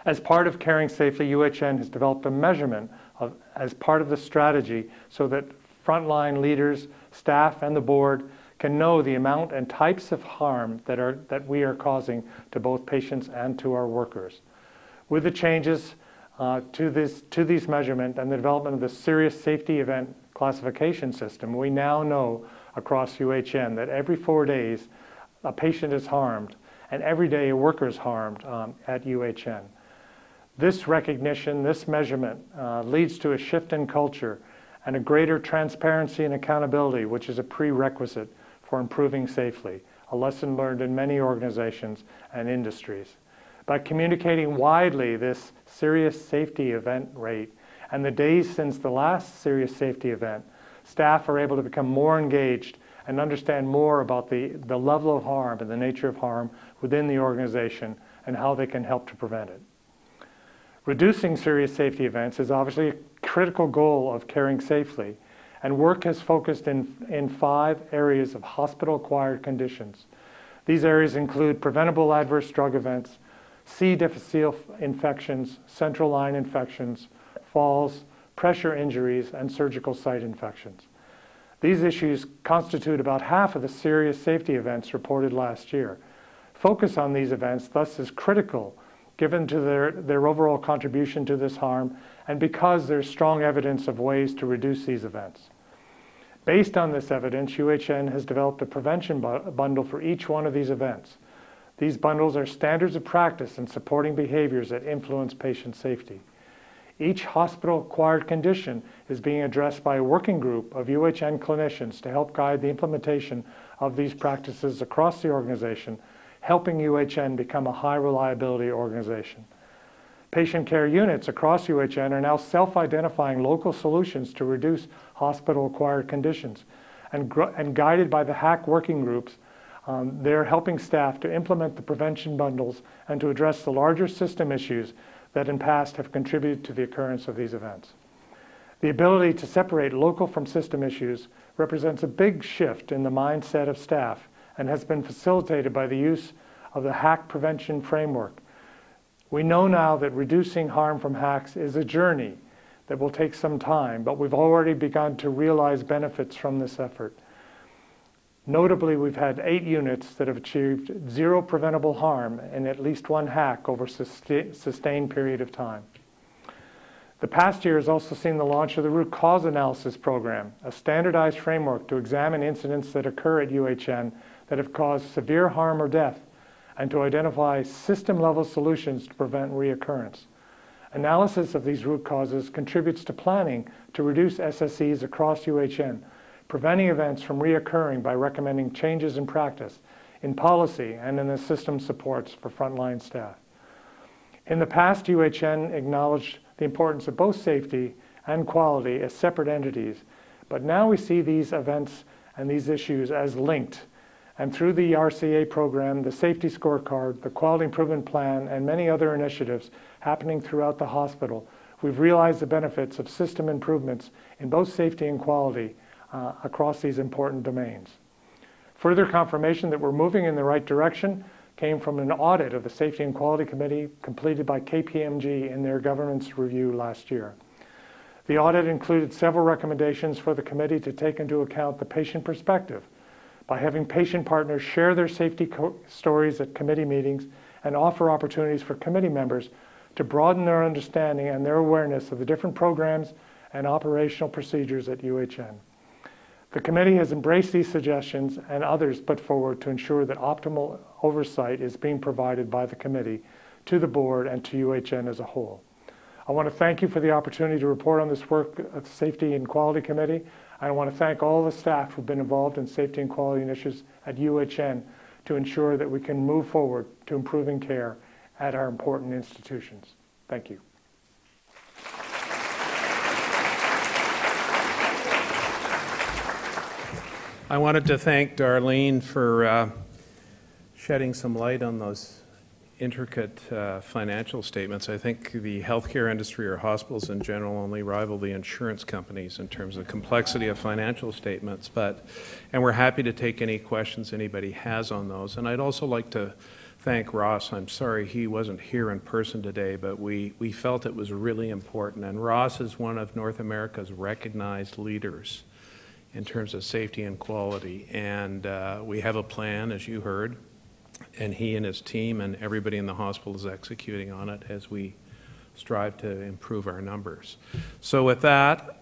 G: As part of caring safely, UHN has developed a measurement as part of the strategy so that frontline leaders, staff, and the board can know the amount and types of harm that we are causing to both patients and to our workers. With the changes to these measurements and the development of the serious safety event classification system, we now know across UHN that every 4 days a patient is harmed and every day a worker is harmed at UHN. This recognition, this measurement leads to a shift in culture and a greater transparency and accountability, which is a prerequisite for improving safely, a lesson learned in many organizations and industries. By communicating widely this serious safety event rate and the days since the last serious safety event, staff are able to become more engaged and understand more about the level of harm and the nature of harm within the organization and how they can help to prevent it. Reducing serious safety events is obviously a critical goal of caring safely, and work has focused in 5 areas of hospital-acquired conditions. These areas include preventable adverse drug events, C. difficile infections, central line infections, falls, pressure injuries, and surgical site infections. These issues constitute about half of the serious safety events reported last year. Focus on these events thus is critical given to their overall contribution to this harm and because there's strong evidence of ways to reduce these events. Based on this evidence, UHN has developed a prevention bundle for each one of these events. These bundles are standards of practice in supporting behaviors that influence patient safety. Each hospital-acquired condition is being addressed by a working group of UHN clinicians to help guide the implementation of these practices across the organization, helping UHN become a high-reliability organization. Patient care units across UHN are now self-identifying local solutions to reduce hospital-acquired conditions. And guided by the HAC working groups, they're helping staff to implement the prevention bundles and to address the larger system issues that in past have contributed to the occurrence of these events. The ability to separate local from system issues represents a big shift in the mindset of staff and has been facilitated by the use of the HAC prevention framework. We know now that reducing harm from HACs is a journey that will take some time, but we've already begun to realize benefits from this effort. Notably, we've had 8 units that have achieved 0 preventable harm in at least 1 HAC over a sustained period of time. The past year has also seen the launch of the Root Cause Analysis Program, a standardized framework to examine incidents that occur at UHN that have caused severe harm or death, and to identify system-level solutions to prevent reoccurrence. Analysis of these root causes contributes to planning to reduce SSEs across UHN, preventing events from reoccurring by recommending changes in practice, in policy, and in the system supports for frontline staff. In the past, UHN acknowledged the importance of both safety and quality as separate entities, But now we see these events and these issues as linked. And through the RCA program, the safety scorecard, the quality improvement plan, and many other initiatives happening throughout the hospital, we've realized the benefits of system improvements in both safety and quality across these important domains. Further confirmation that we're moving in the right direction came from an audit of the Safety and Quality Committee completed by KPMG in their governance review last year. The audit included several recommendations for the committee to take into account the patient perspective by having patient partners share their safety stories at committee meetings and offer opportunities for committee members to broaden their understanding and their awareness of the different programs and operational procedures at UHN. The committee has embraced these suggestions and others put forward to ensure that optimal oversight is being provided by the committee to the board and to UHN as a whole. I want to thank you for the opportunity to report on this work of the Safety and Quality Committee. I want to thank all the staff who've been involved in safety and quality initiatives at UHN to ensure that we can move forward to improving care at our important institutions. Thank you.
B: I wanted to thank Darlene for shedding some light on those intricate financial statements. I think the healthcare industry or hospitals in general only rival the insurance companies in terms of complexity of financial statements, and we're happy to take any questions anybody has on those. And I'd also like to thank Ross. I'm sorry he wasn't here in person today, but we felt it was really important. And Ross is one of North America's recognized leaders in terms of safety and quality. And we have a plan, as you heard, and he and his team and everybody in the hospital is executing on it as we strive to improve our numbers. So with that,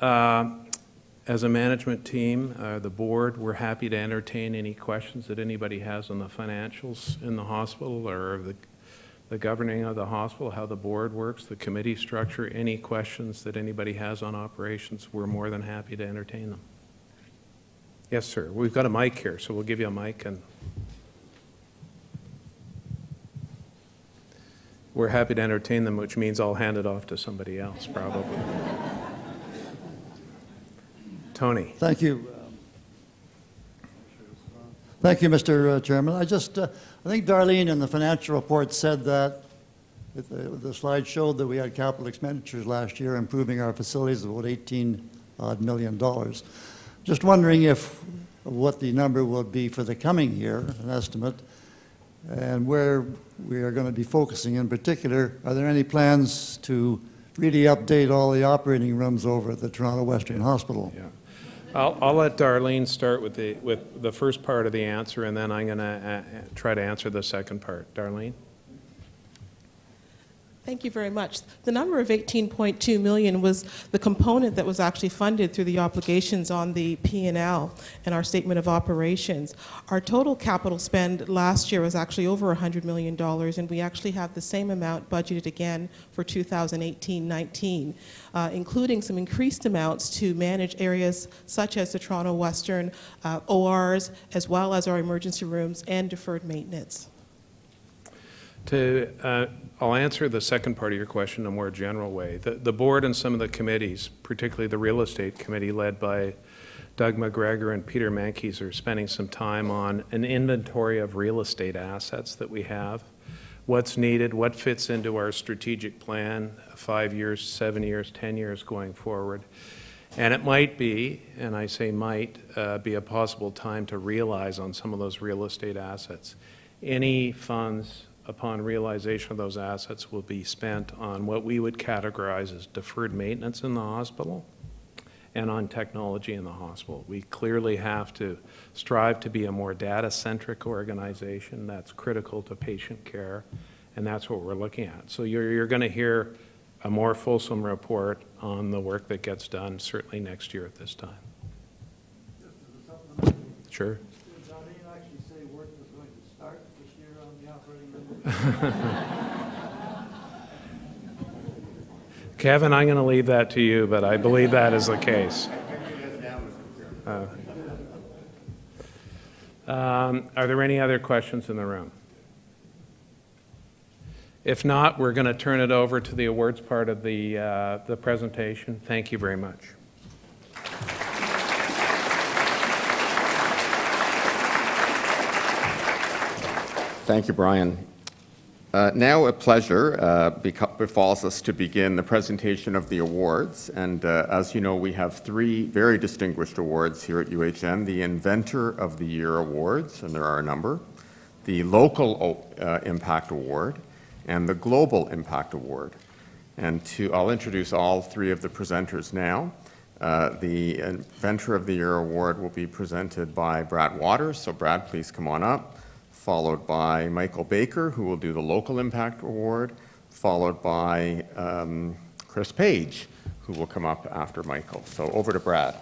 B: as a management team, the board, we're happy to entertain any questions that anybody has on the financials in the hospital or the governing of the hospital, how the board works, the committee structure, any questions that anybody has on operations, we're more than happy to entertain them. Yes, sir. We've got a mic here, so we'll give you a mic, and we're happy to entertain them, which means I'll hand it off to somebody else, probably. Tony.
H: Thank you. Thank you, Mr. Chairman. I think Darlene in the financial report said that the slide showed that we had capital expenditures last year improving our facilities of about $18 million. Just wondering what the number will be for the coming year, an estimate, and where we are going to be focusing in particular. Are there any plans to really update all the operating rooms over at the Toronto Western Hospital?
B: Yeah. I'll let Darlene start with the first part of the answer, and then I'm going to try to answer the second part. Darlene?
F: Thank you very much. The number of $18.2 million was the component that was actually funded through the obligations on the P&L and our statement of operations. Our total capital spend last year was actually over $100 million, and we actually have the same amount budgeted again for 2018-19, including some increased amounts to manage areas such as the Toronto Western ORs, as well as our emergency rooms and deferred maintenance.
B: I'll answer the second part of your question in a more general way. The board and some of the committees, particularly the real estate committee led by Doug McGregor and Peter Mankies, are spending some time on an inventory of real estate assets that we have, what's needed, what fits into our strategic plan, 5 years, 7 years, 10 years going forward. And it might be, and I say might, be a possible time to realize on some of those real estate assets. Any funds upon realization of those assets will be spent on what we would categorize as deferred maintenance in the hospital and on technology in the hospital. We clearly have to strive to be a more data-centric organization. That's critical to patient care, and that's what we're looking at. So you're going to hear a more fulsome report on the work that gets done, certainly next year at this time. Sure. Kevin, I'm going to leave that to you, but I believe that is the case. Are there any other questions in the room? If not, we're going to turn it over to the awards part of the presentation. Thank you very much.
D: Thank you, Brian. Now a pleasure befalls us to begin the presentation of the awards. And as you know, we have three very distinguished awards here at UHN: the Inventor of the Year Awards, and there are a number, the Local Impact Award, and the Global Impact Award. And I'll introduce all three of the presenters now. The Inventor of the Year Award will be presented by Brad Waters. So Brad, please come on up. Followed by Michael Baker, who will do the Local Impact Award, followed by Chris Page, who will come up after Michael. So over to Brad.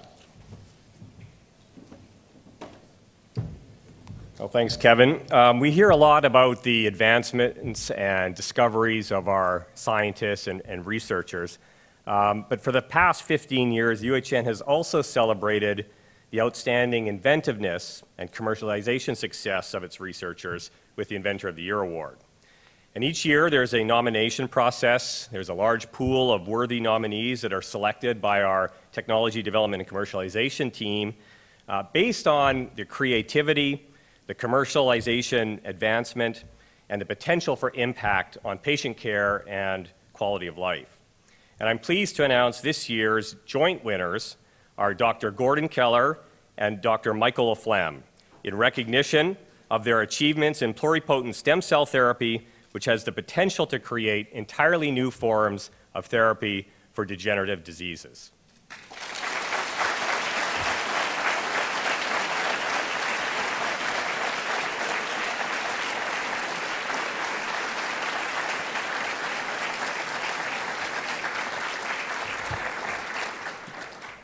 I: Well, thanks, Kevin. We hear a lot about the advancements and discoveries of our scientists and researchers. But for the past 15 years, UHN has also celebrated the outstanding inventiveness and commercialization success of its researchers with the Inventor of the Year Award. And each year there's a nomination process. There's a large pool of worthy nominees that are selected by our technology development and commercialization team based on the creativity, the commercialization advancement, and the potential for impact on patient care and quality of life. And I'm pleased to announce this year's joint winners are Dr. Gordon Keller and Dr. Michael Laflamme, in recognition of their achievements in pluripotent stem cell therapy, which has the potential to create entirely new forms of therapy for degenerative diseases.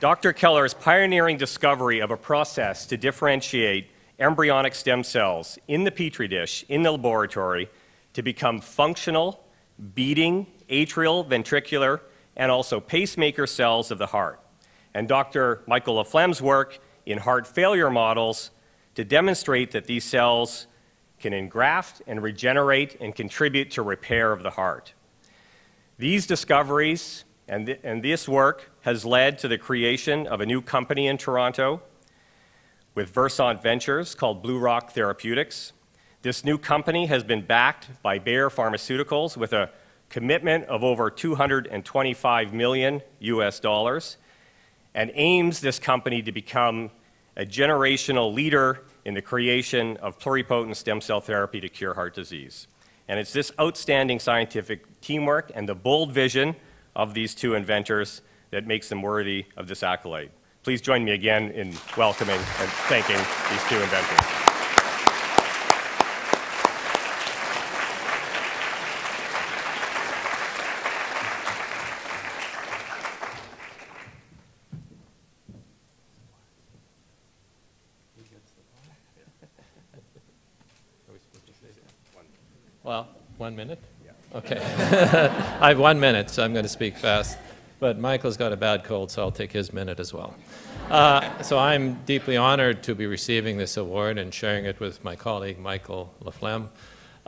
I: Dr. Keller's pioneering discovery of a process to differentiate embryonic stem cells in the Petri dish, in the laboratory, to become functional, beating, atrial, ventricular, and also pacemaker cells of the heart. And Dr. Michael Laflamme's work in heart failure models to demonstrate that these cells can engraft and regenerate and contribute to repair of the heart. These discoveries and this work has led to the creation of a new company in Toronto with Versant Ventures called Blue Rock Therapeutics. This new company has been backed by Bayer Pharmaceuticals with a commitment of over $225 million and aims this company to become a generational leader in the creation of pluripotent stem cell therapy to cure heart disease. And it's this outstanding scientific teamwork and the bold vision of these two inventors that makes them worthy of this accolade. Please join me again in welcoming and thanking these two inventors.
J: Well, 1 minute? Okay. I have 1 minute, so I'm going to speak fast. But Michael's got a bad cold, so I'll take his minute as well. So I'm deeply honored to be receiving this award and sharing it with my colleague, Michael Laflamme.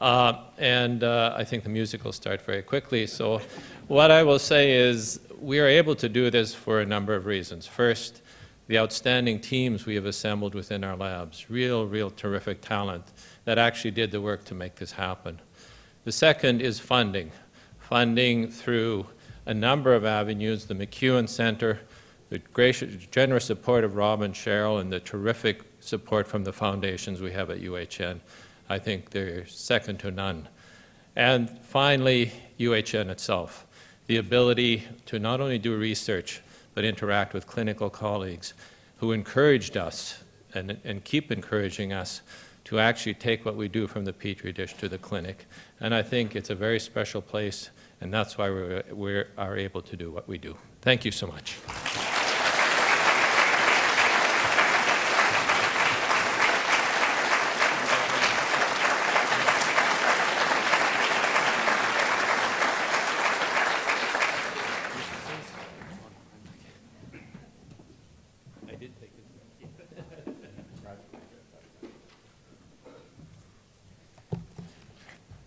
J: I think the music will start very quickly. So what I will say is we are able to do this for a number of reasons. First, the outstanding teams we have assembled within our labs, real terrific talent that actually did the work to make this happen. The second is funding through a number of avenues, the McEwen Center, the generous support of Rob and Cheryl, and the terrific support from the foundations we have at UHN. I think they're second to none. And finally, UHN itself, the ability to not only do research, but interact with clinical colleagues who encouraged us and keep encouraging us to actually take what we do from the Petri dish to the clinic. And I think it's a very special place, and that's why we are able to do what we do. Thank you so much.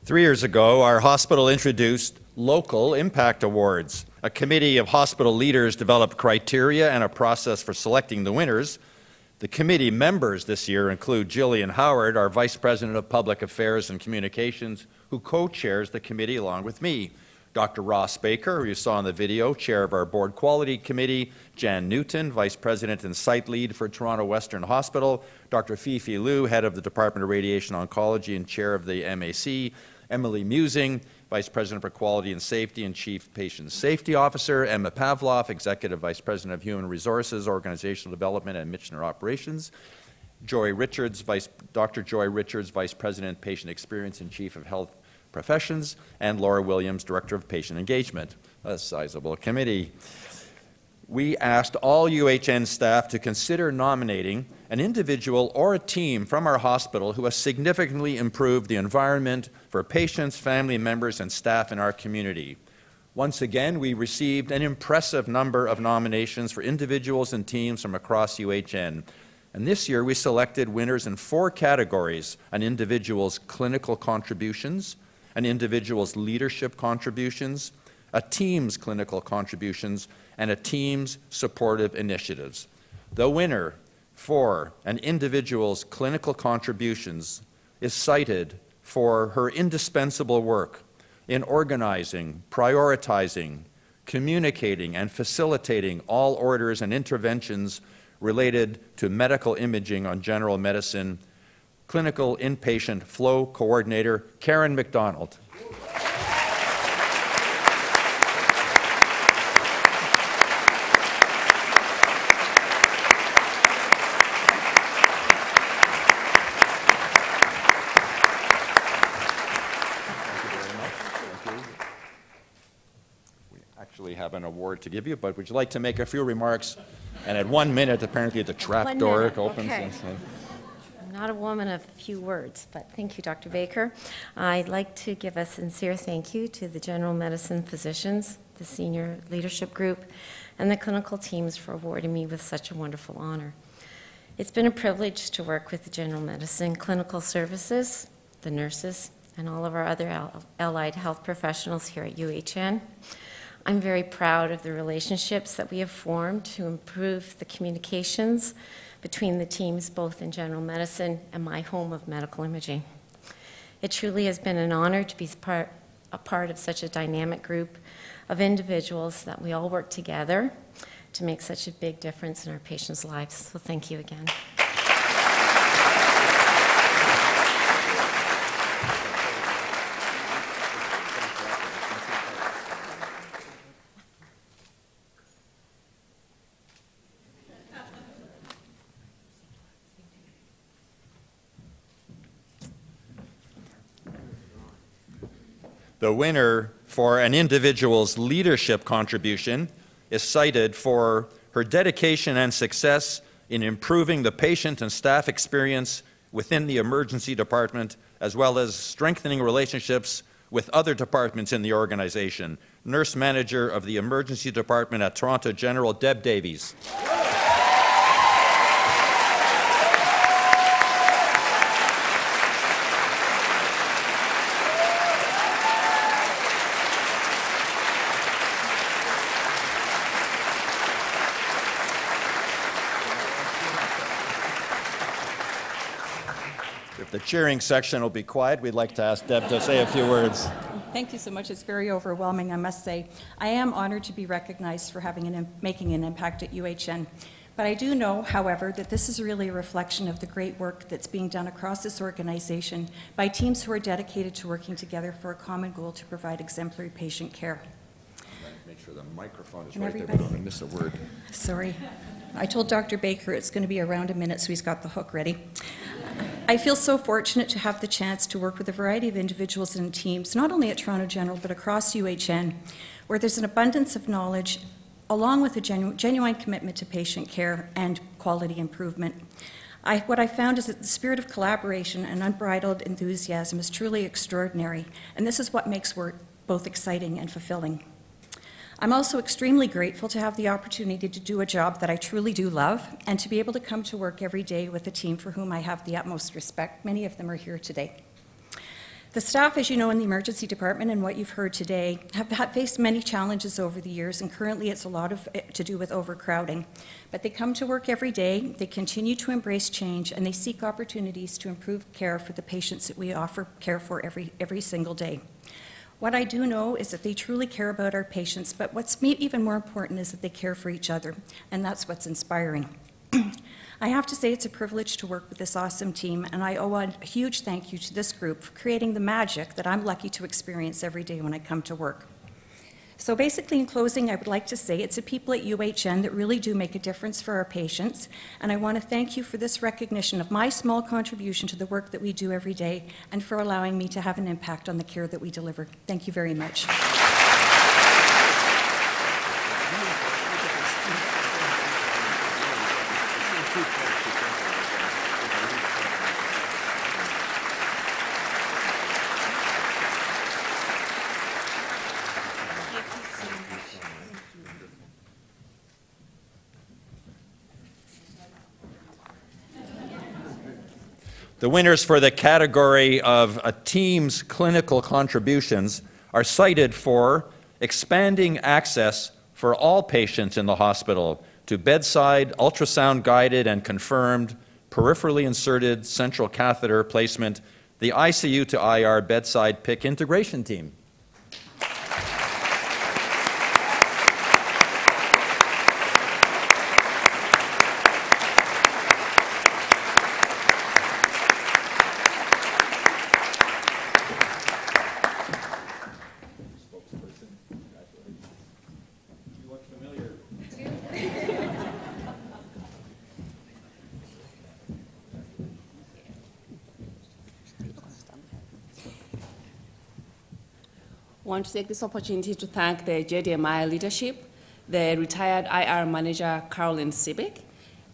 K: 3 years ago, our hospital introduced Local Impact Awards. A committee of hospital leaders developed criteria and a process for selecting the winners The committee members this year include Jillian Howard, our Vice President of Public Affairs and Communications, who co-chairs the committee along with me. Dr. Ross Baker, who you saw in the video, Chair of our Board Quality Committee, Jan Newton, Vice President and Site Lead for Toronto Western Hospital, Dr. Fifi Liu, Head of the Department of Radiation Oncology and Chair of the MAC, Emily Musing, Vice President for Quality and Safety and Chief Patient Safety Officer, Emma Pavlov, Executive Vice President of Human Resources, Organizational Development and Michener Operations, Dr. Joy Richards, Vice President, Patient Experience and Chief of Health Professions, and Laura Williams, Director of Patient Engagement, a sizable committee. We asked all UHN staff to consider nominating an individual or a team from our hospital who has significantly improved the environment for patients, family members, and staff in our community. Once again, we received an impressive number of nominations for individuals and teams from across UHN. And this year, we selected winners in 4 categories: an individual's clinical contributions, an individual's leadership contributions, a team's clinical contributions, and a team's supportive initiatives. The winner for an individual's clinical contributions is cited for her indispensable work in organizing, prioritizing, communicating, and facilitating all orders and interventions related to medical imaging on general medicine, Clinical Inpatient Flow Coordinator Karen McDonald. Have an award to give you, but would you like to make a few remarks? And at 1 minute, apparently the trap door opens.
L: Okay. I'm not a woman of few words, but thank you, Dr. Baker. I'd like to give a sincere thank you to the general medicine physicians, the senior leadership group, and the clinical teams for awarding me with such a wonderful honor. It's been a privilege to work with the general medicine clinical services, the nurses, and all of our other allied health professionals here at UHN. I'm very proud of the relationships that we have formed to improve the communications between the teams both in general medicine and my home of medical imaging. It truly has been an honor to be a part of such a dynamic group of individuals that we all work together to make such a big difference in our patients' lives. So thank you again.
K: The winner for an individual's leadership contribution is cited for her dedication and success in improving the patient and staff experience within the emergency department, as well as strengthening relationships with other departments in the organization. Nurse Manager of the Emergency Department at Toronto General, Deb Davies. If the cheering section will be quiet, we'd like to ask Deb to say a few words.
M: Thank you so much. It's very overwhelming, I must say. I am honored to be recognized for making an impact at UHN. But I do know, however, that this is really a reflection of the great work that's being done across this organization by teams who are dedicated to working together for a common goal to provide exemplary patient care.
K: Make sure the microphone is right there, but I don't miss a word.
M: Sorry. I told Dr. Baker it's going to be around a minute, so he's got the hook ready. I feel so fortunate to have the chance to work with a variety of individuals and teams, not only at Toronto General, but across UHN, where there's an abundance of knowledge, along with a genuine commitment to patient care and quality improvement. What I found is that the spirit of collaboration and unbridled enthusiasm is truly extraordinary, and this is what makes work both exciting and fulfilling. I'm also extremely grateful to have the opportunity to do a job that I truly do love and to be able to come to work every day with a team for whom I have the utmost respect. Many of them are here today. The staff, as you know, in the emergency department and what you've heard today, have faced many challenges over the years, and currently it's a lot to do with overcrowding. But they come to work every day, they continue to embrace change, and they seek opportunities to improve care for the patients that we offer care for every single day. What I do know is that they truly care about our patients, but what's even more important is that they care for each other, and that's what's inspiring. I have to say it's a privilege to work with this awesome team, and I owe a huge thank you to this group for creating the magic that I'm lucky to experience every day when I come to work. So basically, in closing, I would like to say it's the people at UHN that really do make a difference for our patients, and I want to thank you for this recognition of my small contribution to the work that we do every day, and for allowing me to have an impact on the care that we deliver. Thank you very much.
K: The winners for the category of a team's clinical contributions are cited for expanding access for all patients in the hospital to bedside, ultrasound-guided and confirmed, peripherally inserted central catheter placement, the ICU to IR bedside PICC integration team.
N: I want to take this opportunity to thank the JDMI leadership, the retired IR manager, Carolyn Sibick,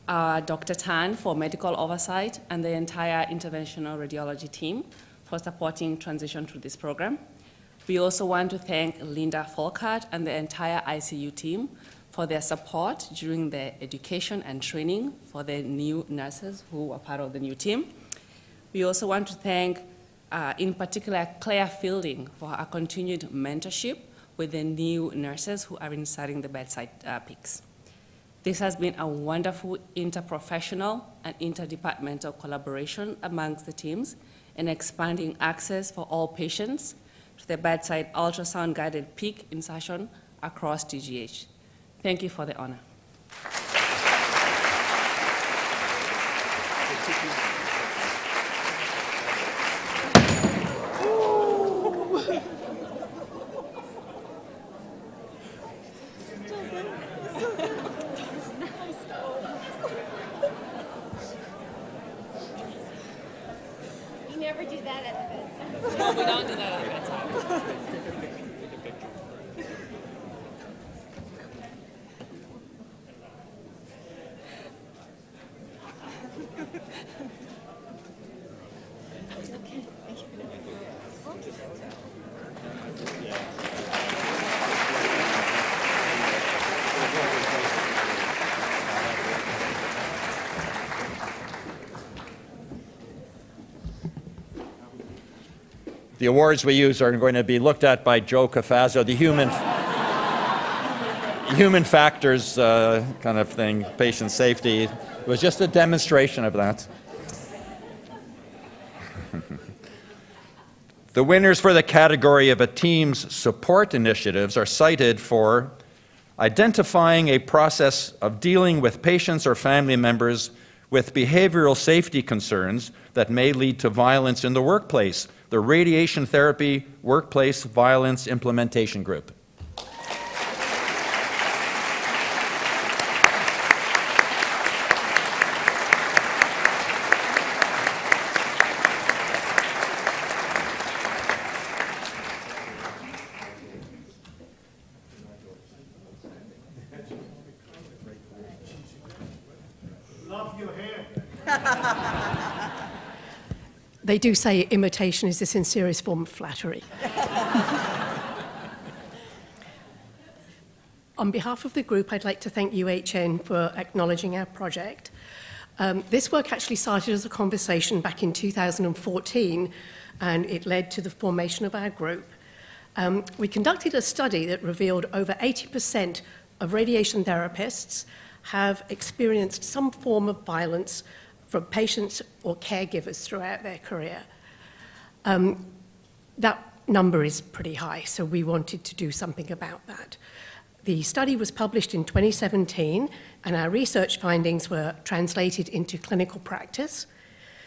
N: Dr. Tan for medical oversight, and the entire interventional radiology team for supporting transition through this program. We also want to thank Linda Folkart and the entire ICU team for their support during the education and training for the new nurses who are part of the new team. We also want to thank in particular, Claire Fielding for her continued mentorship with the new nurses who are inserting the bedside PICCs. This has been a wonderful interprofessional and interdepartmental collaboration amongst the teams in expanding access for all patients to the bedside ultrasound-guided PICC insertion across TGH. Thank you for the honor.
K: The awards we use are going to be looked at by Joe Cafazzo, the human factors kind of thing, patient safety. It was just a demonstration of that. The winners for the category of a team's support initiatives are cited for identifying a process of dealing with patients or family members with behavioral safety concerns that may lead to violence in the workplace, the Radiation Therapy Workplace Violence Implementation Group.
O: They do say imitation is the sincerest form of flattery. On behalf of the group, I'd like to thank UHN for acknowledging our project. This work actually started as a conversation back in 2014 and it led to the formation of our group. We conducted a study that revealed over 80% of radiation therapists have experienced some form of violence from patients or caregivers throughout their career. That number is pretty high, so we wanted to do something about that. The study was published in 2017, and our research findings were translated into clinical practice.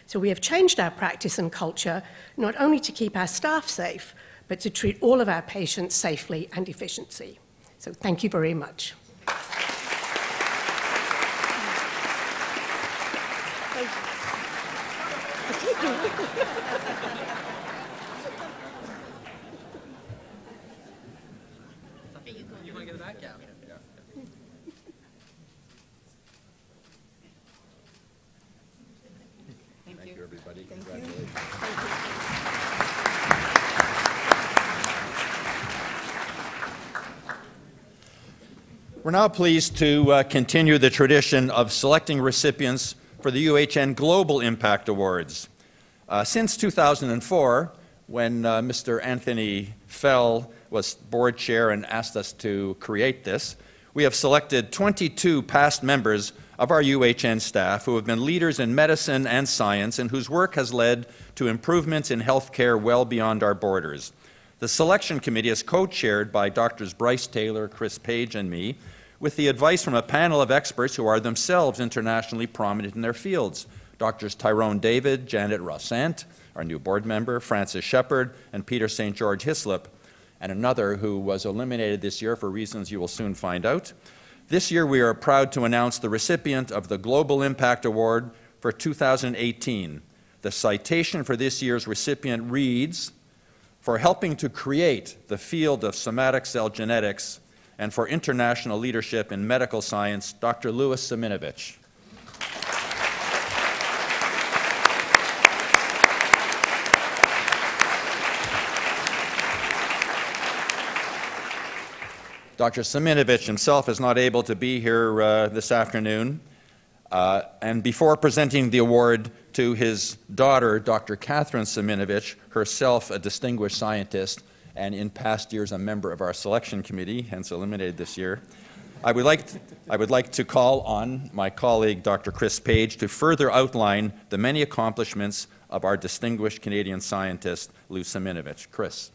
O: So we have changed our practice and culture, not only to keep our staff safe, but to treat all of our patients safely and efficiently. So thank you very much.
K: You want to get it back? Yeah. Thank you, everybody. Congratulations. We're now pleased to continue the tradition of selecting recipients for the UHN Global Impact Awards. Since 2004, when Mr. Anthony Fell was board chair and asked us to create this, we have selected 22 past members of our UHN staff who have been leaders in medicine and science and whose work has led to improvements in healthcare well beyond our borders. The selection committee is co-chaired by Drs. Bryce Taylor, Chris Page, and me, with the advice from a panel of experts who are themselves internationally prominent in their fields. Drs. Tyrone David, Janet Rossant, our new board member, Francis Shepard, and Peter St. George Hislop, and another who was eliminated this year for reasons you will soon find out. This year we are proud to announce the recipient of the Global Impact Award for 2018. The citation for this year's recipient reads, "For helping to create the field of somatic cell genetics and for international leadership in medical science, Dr. Louis Siminovich." Dr. Siminovich himself is not able to be here this afternoon. And before presenting the award to his daughter, Dr. Catherine Siminovich, herself a distinguished scientist and in past years a member of our selection committee, hence eliminated this year, I would like to call on my colleague, Dr. Chris Page, to further outline the many accomplishments of our distinguished Canadian scientist, Lou Siminovich. Chris.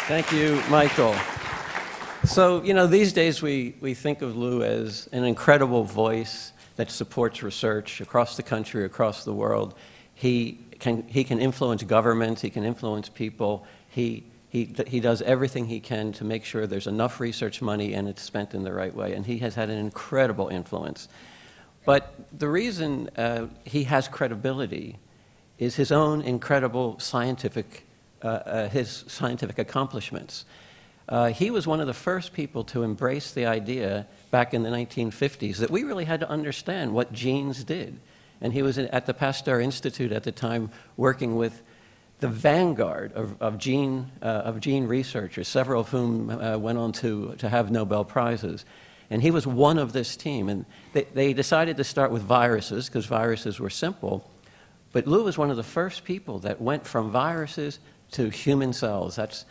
P: Thank you, Michael. So, you know, these days we think of Lou as an incredible voice that supports research across the country, across the world. He can influence governments, he can influence people. He does everything he can to make sure there's enough research money and it's spent in the right way, and he has had an incredible influence. But the reason he has credibility is his own incredible scientific accomplishments. He was one of the first people to embrace the idea back in the 1950s that we really had to understand what genes did. And he was at the Pasteur Institute at the time working with the vanguard of gene researchers, several of whom went on to have Nobel Prizes. And he was one of this team. And they decided to start with viruses because viruses were simple. But Lou was one of the first people that went from viruses to human cells. That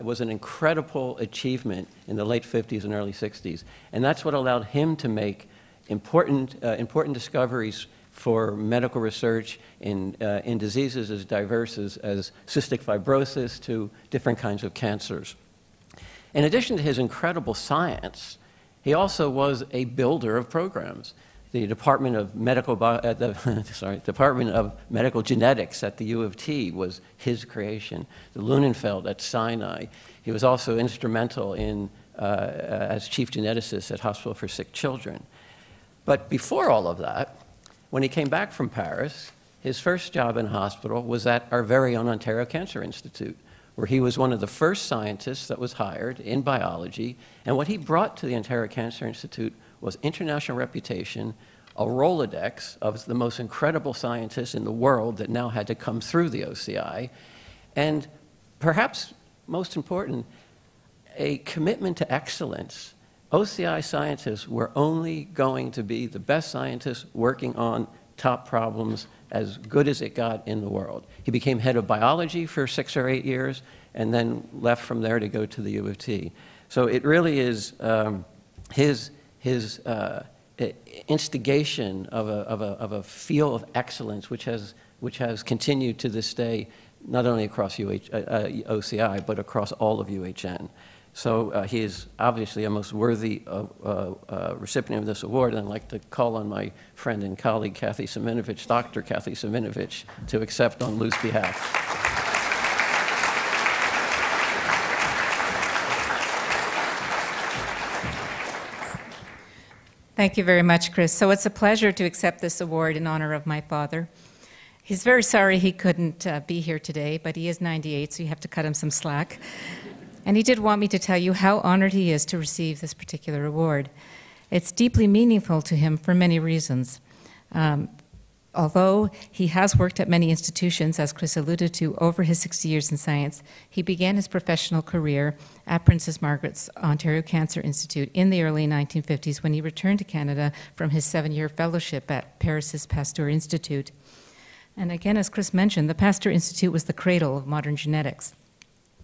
P: was an incredible achievement in the late 50s and early 60s. And that's what allowed him to make important discoveries for medical research in diseases as diverse as cystic fibrosis to different kinds of cancers. In addition to his incredible science, he also was a builder of programs. The Department of Medical Genetics at the U of T was his creation. The Lunenfeld at Sinai. He was also instrumental in as chief geneticist at Hospital for Sick Children. But before all of that, when he came back from Paris, his first job in hospital was at our very own Ontario Cancer Institute, where he was one of the first scientists that was hired in biology. And what he brought to the Ontario Cancer Institute was international reputation, a Rolodex of the most incredible scientists in the world that now had to come through the OCI, and perhaps most important, a commitment to excellence. OCI scientists were only going to be the best scientists working on top problems as good as it got in the world. He became head of biology for 6 or 8 years and then left from there to go to the U of T. So it really is his instigation of a feel of excellence, which has continued to this day, not only across OCI, but across all of UHN. So he is obviously a most worthy recipient of this award, and I'd like to call on my friend and colleague, Kathy Siminovich, Dr. Kathy Siminovich, to accept on Lou's behalf.
Q: Thank you very much, Chris. So it's a pleasure to accept this award in honor of my father. He's very sorry he couldn't be here today, but he is 98, so you have to cut him some slack. And he did want me to tell you how honored he is to receive this particular award. It's deeply meaningful to him for many reasons. Although he has worked at many institutions, as Chris alluded to, over his 60 years in science, he began his professional career at Princess Margaret's Ontario Cancer Institute in the early 1950s when he returned to Canada from his 7-year fellowship at Paris's Pasteur Institute. And again, as Chris mentioned, the Pasteur Institute was the cradle of modern genetics.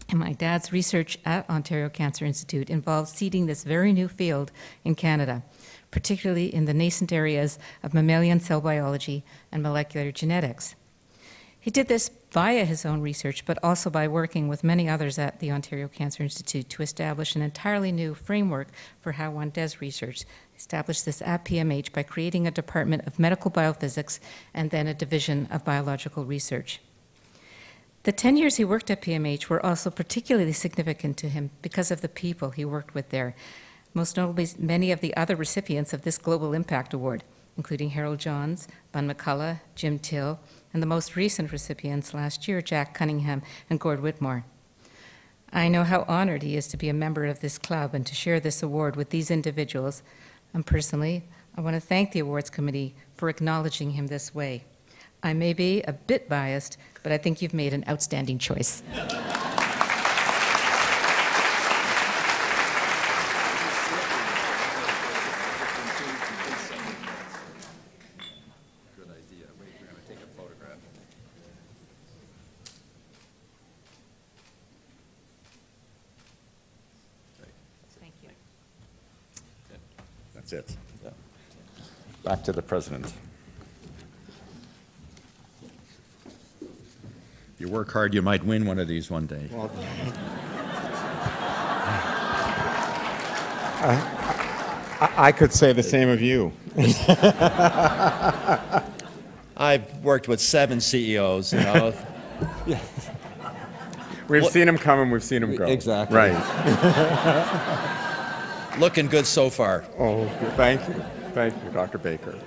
Q: And my dad's research at Ontario Cancer Institute involved seeding this very new field in Canada, particularly in the nascent areas of mammalian cell biology and molecular genetics. He did this via his own research, but also by working with many others at the Ontario Cancer Institute to establish an entirely new framework for how one does research. He established this at PMH by creating a department of medical biophysics and then a division of biological research. The 10 years he worked at PMH were also particularly significant to him because of the people he worked with there, most notably many of the other recipients of this Global Impact Award, including Harold Johns, Bun McCullough, Jim Till, and the most recent recipients last year, Jack Cunningham and Gord Whitmore. I know how honored he is to be a member of this club and to share this award with these individuals. And personally, I want to thank the awards committee for acknowledging him this way. I may be a bit biased, but I think you've made an outstanding choice.
K: That's it. Back to the president. If you work hard, you might win one of these one day.
D: Well, I could say the same of you.
K: I've worked with 7 CEOs, you know.
D: We've seen him come and we've seen him go.
K: Exactly.
D: Right.
K: Looking good so far.
D: Oh, thank you. Thank you, Dr. Baker.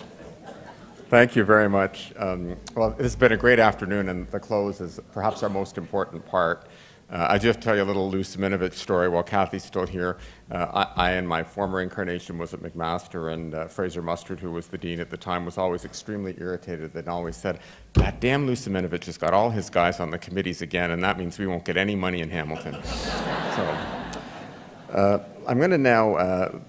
D: Thank you very much. Well, it's been a great afternoon, and the close is perhaps our most important part. I just tell you a little Lou Siminovich story while Kathy's still here. I, in my former incarnation, was at McMaster, and Fraser Mustard, who was the dean at the time, was always extremely irritated and always said, that damn Lou Siminovich has got all his guys on the committees again, and that means we won't get any money in Hamilton. So I'm going to now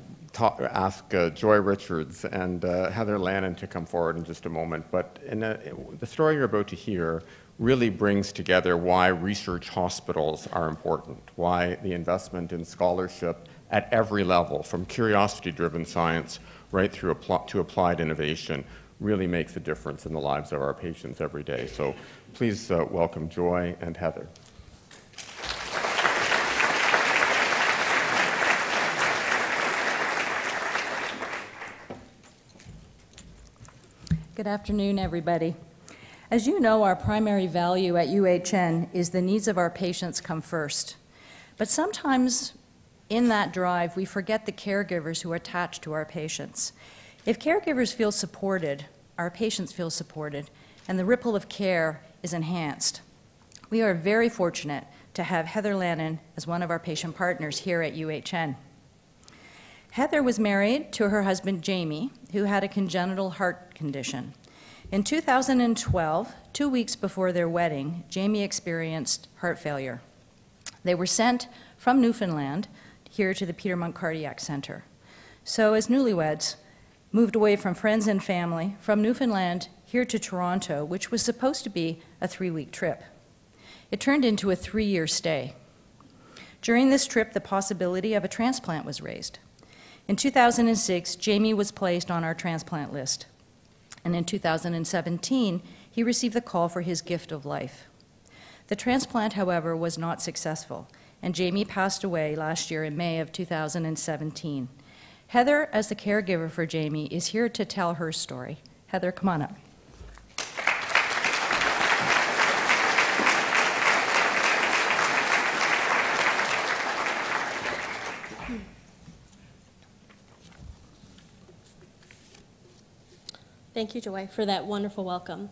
D: ask Joy Richards and Heather Landon to come forward in just a moment. But the story you're about to hear really brings together why research hospitals are important, why the investment in scholarship at every level, from curiosity-driven science right through to applied innovation, really makes a difference in the lives of our patients every day. So please welcome Joy and Heather.
M: Good afternoon, everybody. As you know, our primary value at UHN is the needs of our patients come first. But sometimes in that drive, we forget the caregivers who are attached to our patients. If caregivers feel supported, our patients feel supported, and the ripple of care is enhanced. We are very fortunate to have Heather Landon as one of our patient partners here at UHN. Heather was married to her husband, Jamie, who had a congenital heart condition. In 2012, 2 weeks before their wedding, Jamie experienced heart failure. They were sent from Newfoundland here to the Peter Monk Cardiac Center. So as newlyweds, moved away from friends and family from Newfoundland here to Toronto, which was supposed to be a 3-week trip. It turned into a 3-year stay. During this trip, the possibility of a transplant was raised. In 2006, Jamie was placed on our transplant list. And in 2017, he received the call for his gift of life. The transplant, however, was not successful, and Jamie passed away last year in May of 2017. Heather, as the caregiver for Jamie, is here to tell her story. Heather, come on up.
R: Thank you, Joy, for that wonderful welcome.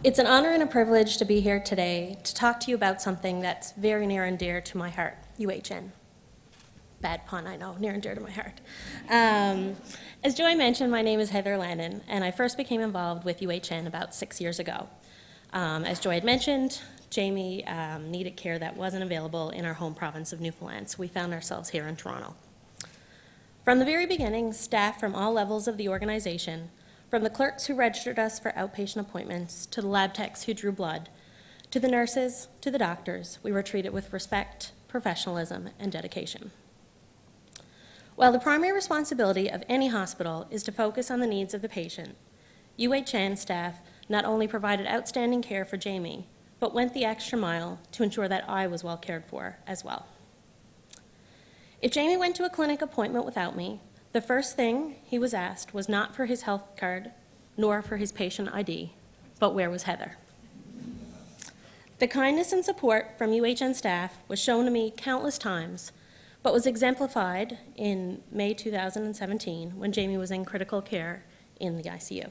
R: It's an honor and a privilege to be here today to talk to you about something that's very near and dear to my heart, UHN. Bad pun, I know, near and dear to my heart. As Joy mentioned, my name is Heather Landon, and I first became involved with UHN about 6 years ago. As Joy had mentioned, Jamie needed care that wasn't available in our home province of Newfoundland, so we found ourselves here in Toronto. From the very beginning, staff from all levels of the organization, from the clerks who registered us for outpatient appointments, to the lab techs who drew blood, to the nurses, to the doctors, we were treated with respect, professionalism, and dedication. While the primary responsibility of any hospital is to focus on the needs of the patient, UHN staff not only provided outstanding care for Jamie, but went the extra mile to ensure that I was well cared for as well. If Jamie went to a clinic appointment without me, the first thing he was asked was not for his health card, nor for his patient ID, but where was Heather? The kindness and support from UHN staff was shown to me countless times, but was exemplified in May 2017 when Jamie was in critical care in the ICU.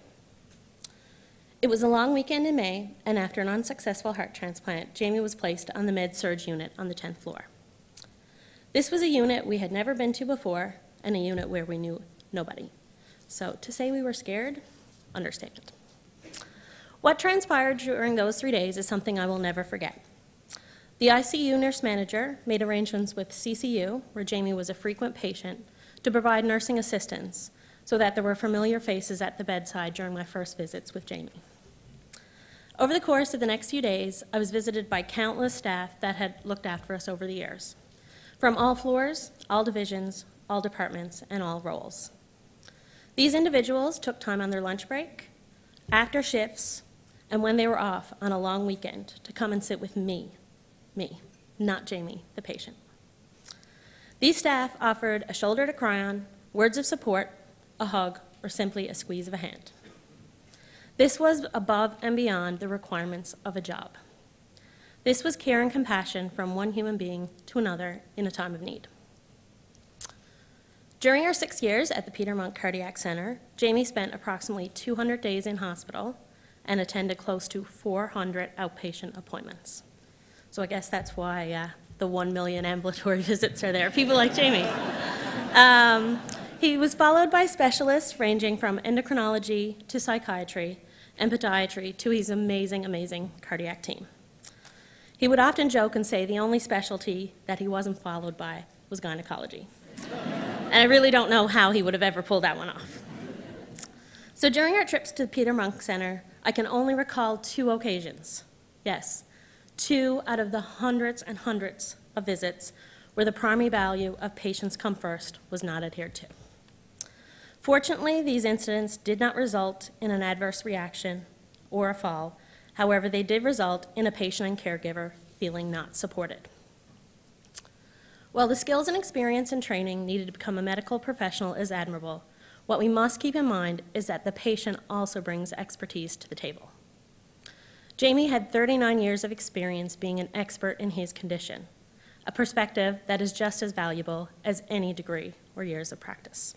R: It was a long weekend in May, and after an unsuccessful heart transplant, Jamie was placed on the med-surg unit on the 10th floor. This was a unit we had never been to before, and a unit where we knew nobody. So to say we were scared, understatement. What transpired during those 3 days is something I will never forget. The ICU nurse manager made arrangements with CCU, where Jamie was a frequent patient, to provide nursing assistance so that there were familiar faces at the bedside during my first visits with Jamie. Over the course of the next few days, I was visited by countless staff that had looked after us over the years, from all floors, all divisions, all departments, and all roles. These individuals took time on their lunch break, after shifts, and when they were off on a long weekend to come and sit with me, not Jamie, the patient. These staff offered a shoulder to cry on, words of support, a hug, or simply a squeeze of a hand. This was above and beyond the requirements of a job. This was care and compassion from one human being to another in a time of need. During our 6 years at the Peter Munk Cardiac Center, Jamie spent approximately 200 days in hospital and attended close to 400 outpatient appointments. So I guess that's why the 1 million ambulatory visits are there, people like Jamie. He was followed by specialists ranging from endocrinology to psychiatry and podiatry to his amazing, amazing cardiac team. He would often joke and say the only specialty that he wasn't followed by was gynecology. And I really don't know how he would have ever pulled that one off. So during our trips to the Peter Munk Center, I can only recall 2 occasions. Yes, 2 out of the hundreds and hundreds of visits where the primary value of patients come first was not adhered to. Fortunately, these incidents did not result in an adverse reaction or a fall. However, they did result in a patient and caregiver feeling not supported. While the skills and experience and training needed to become a medical professional is admirable, what we must keep in mind is that the patient also brings expertise to the table. Jamie had 39 years of experience being an expert in his condition, a perspective that is just as valuable as any degree or years of practice.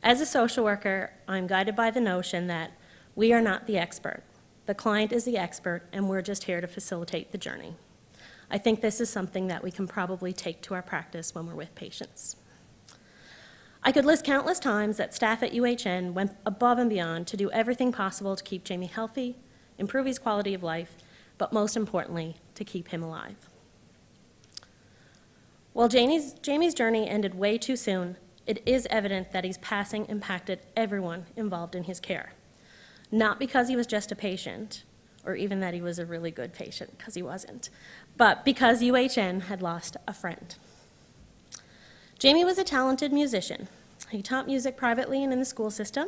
R: As a social worker, I'm guided by the notion that we are not the expert. The client is the expert, and we're just here to facilitate the journey. I think this is something that we can probably take to our practice when we're with patients. I could list countless times that staff at UHN went above and beyond to do everything possible to keep Jamie healthy, improve his quality of life, but most importantly, to keep him alive. While Jamie's journey ended way too soon, it is evident that his passing impacted everyone involved in his care. not because he was just a patient, or even that he was a really good patient, because he wasn't, but because UHN had lost a friend. Jamie was a talented musician. He taught music privately and in the school system.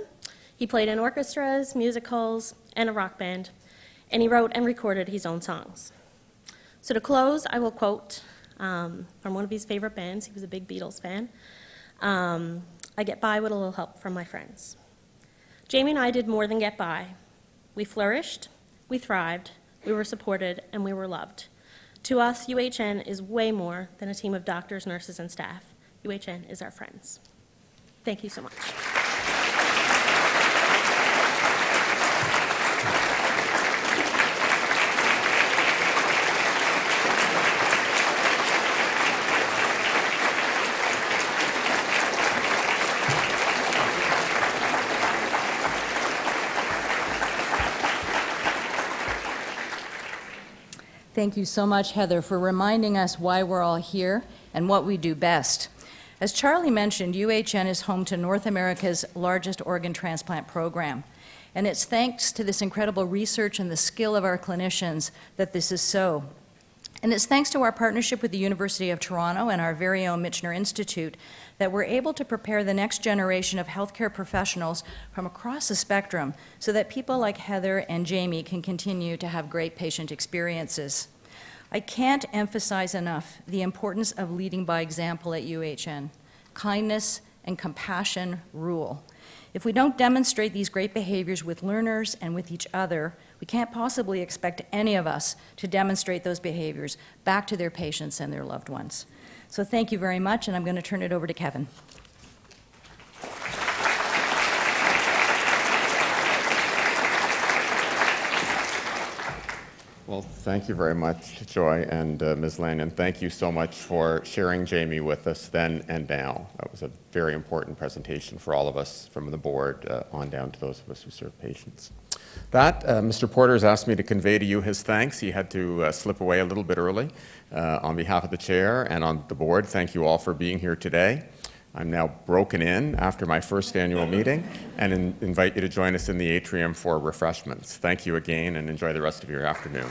R: He played in orchestras, musicals, and a rock band, and he wrote and recorded his own songs. So to close, I will quote from one of his favorite bands. He was a big Beatles fan. I get by with a little help from my friends. Jamie and I did more than get by. We flourished, we thrived, we were supported, and we were loved. To us, UHN is way more than a team of doctors, nurses, and staff. UHN is our friends. Thank you so much.
S: Thank you so much, Heather, for reminding us why we're all here and what we do best. As Charlie mentioned, UHN is home to North America's largest organ transplant program. And it's thanks to this incredible research and the skill of our clinicians that this is so. And it's thanks to our partnership with the University of Toronto and our very own Michener Institute that we're able to prepare the next generation of healthcare professionals from across the spectrum so that people like Heather and Jamie can continue to have great patient experiences. I can't emphasize enough the importance of leading by example at UHN. Kindness and compassion rule. If we don't demonstrate these great behaviors with learners and with each other, we can't possibly expect any of us to demonstrate those behaviors back to their patients and their loved ones. So thank you very much, and I'm going to turn it over to Kevin.
D: Well, thank you very much, Joy and Ms. Landon. Thank you so much for sharing Jamie with us then and now. That was a very important presentation for all of us from the board on down to those of us who serve patients. That, Mr. Porter has asked me to convey to you his thanks. He had to slip away a little bit early. On behalf of the chair and on the board, thank you all for being here today. I'm now broken in after my first annual meeting and invite you to join us in the atrium for refreshments. Thank you again and enjoy the rest of your afternoon.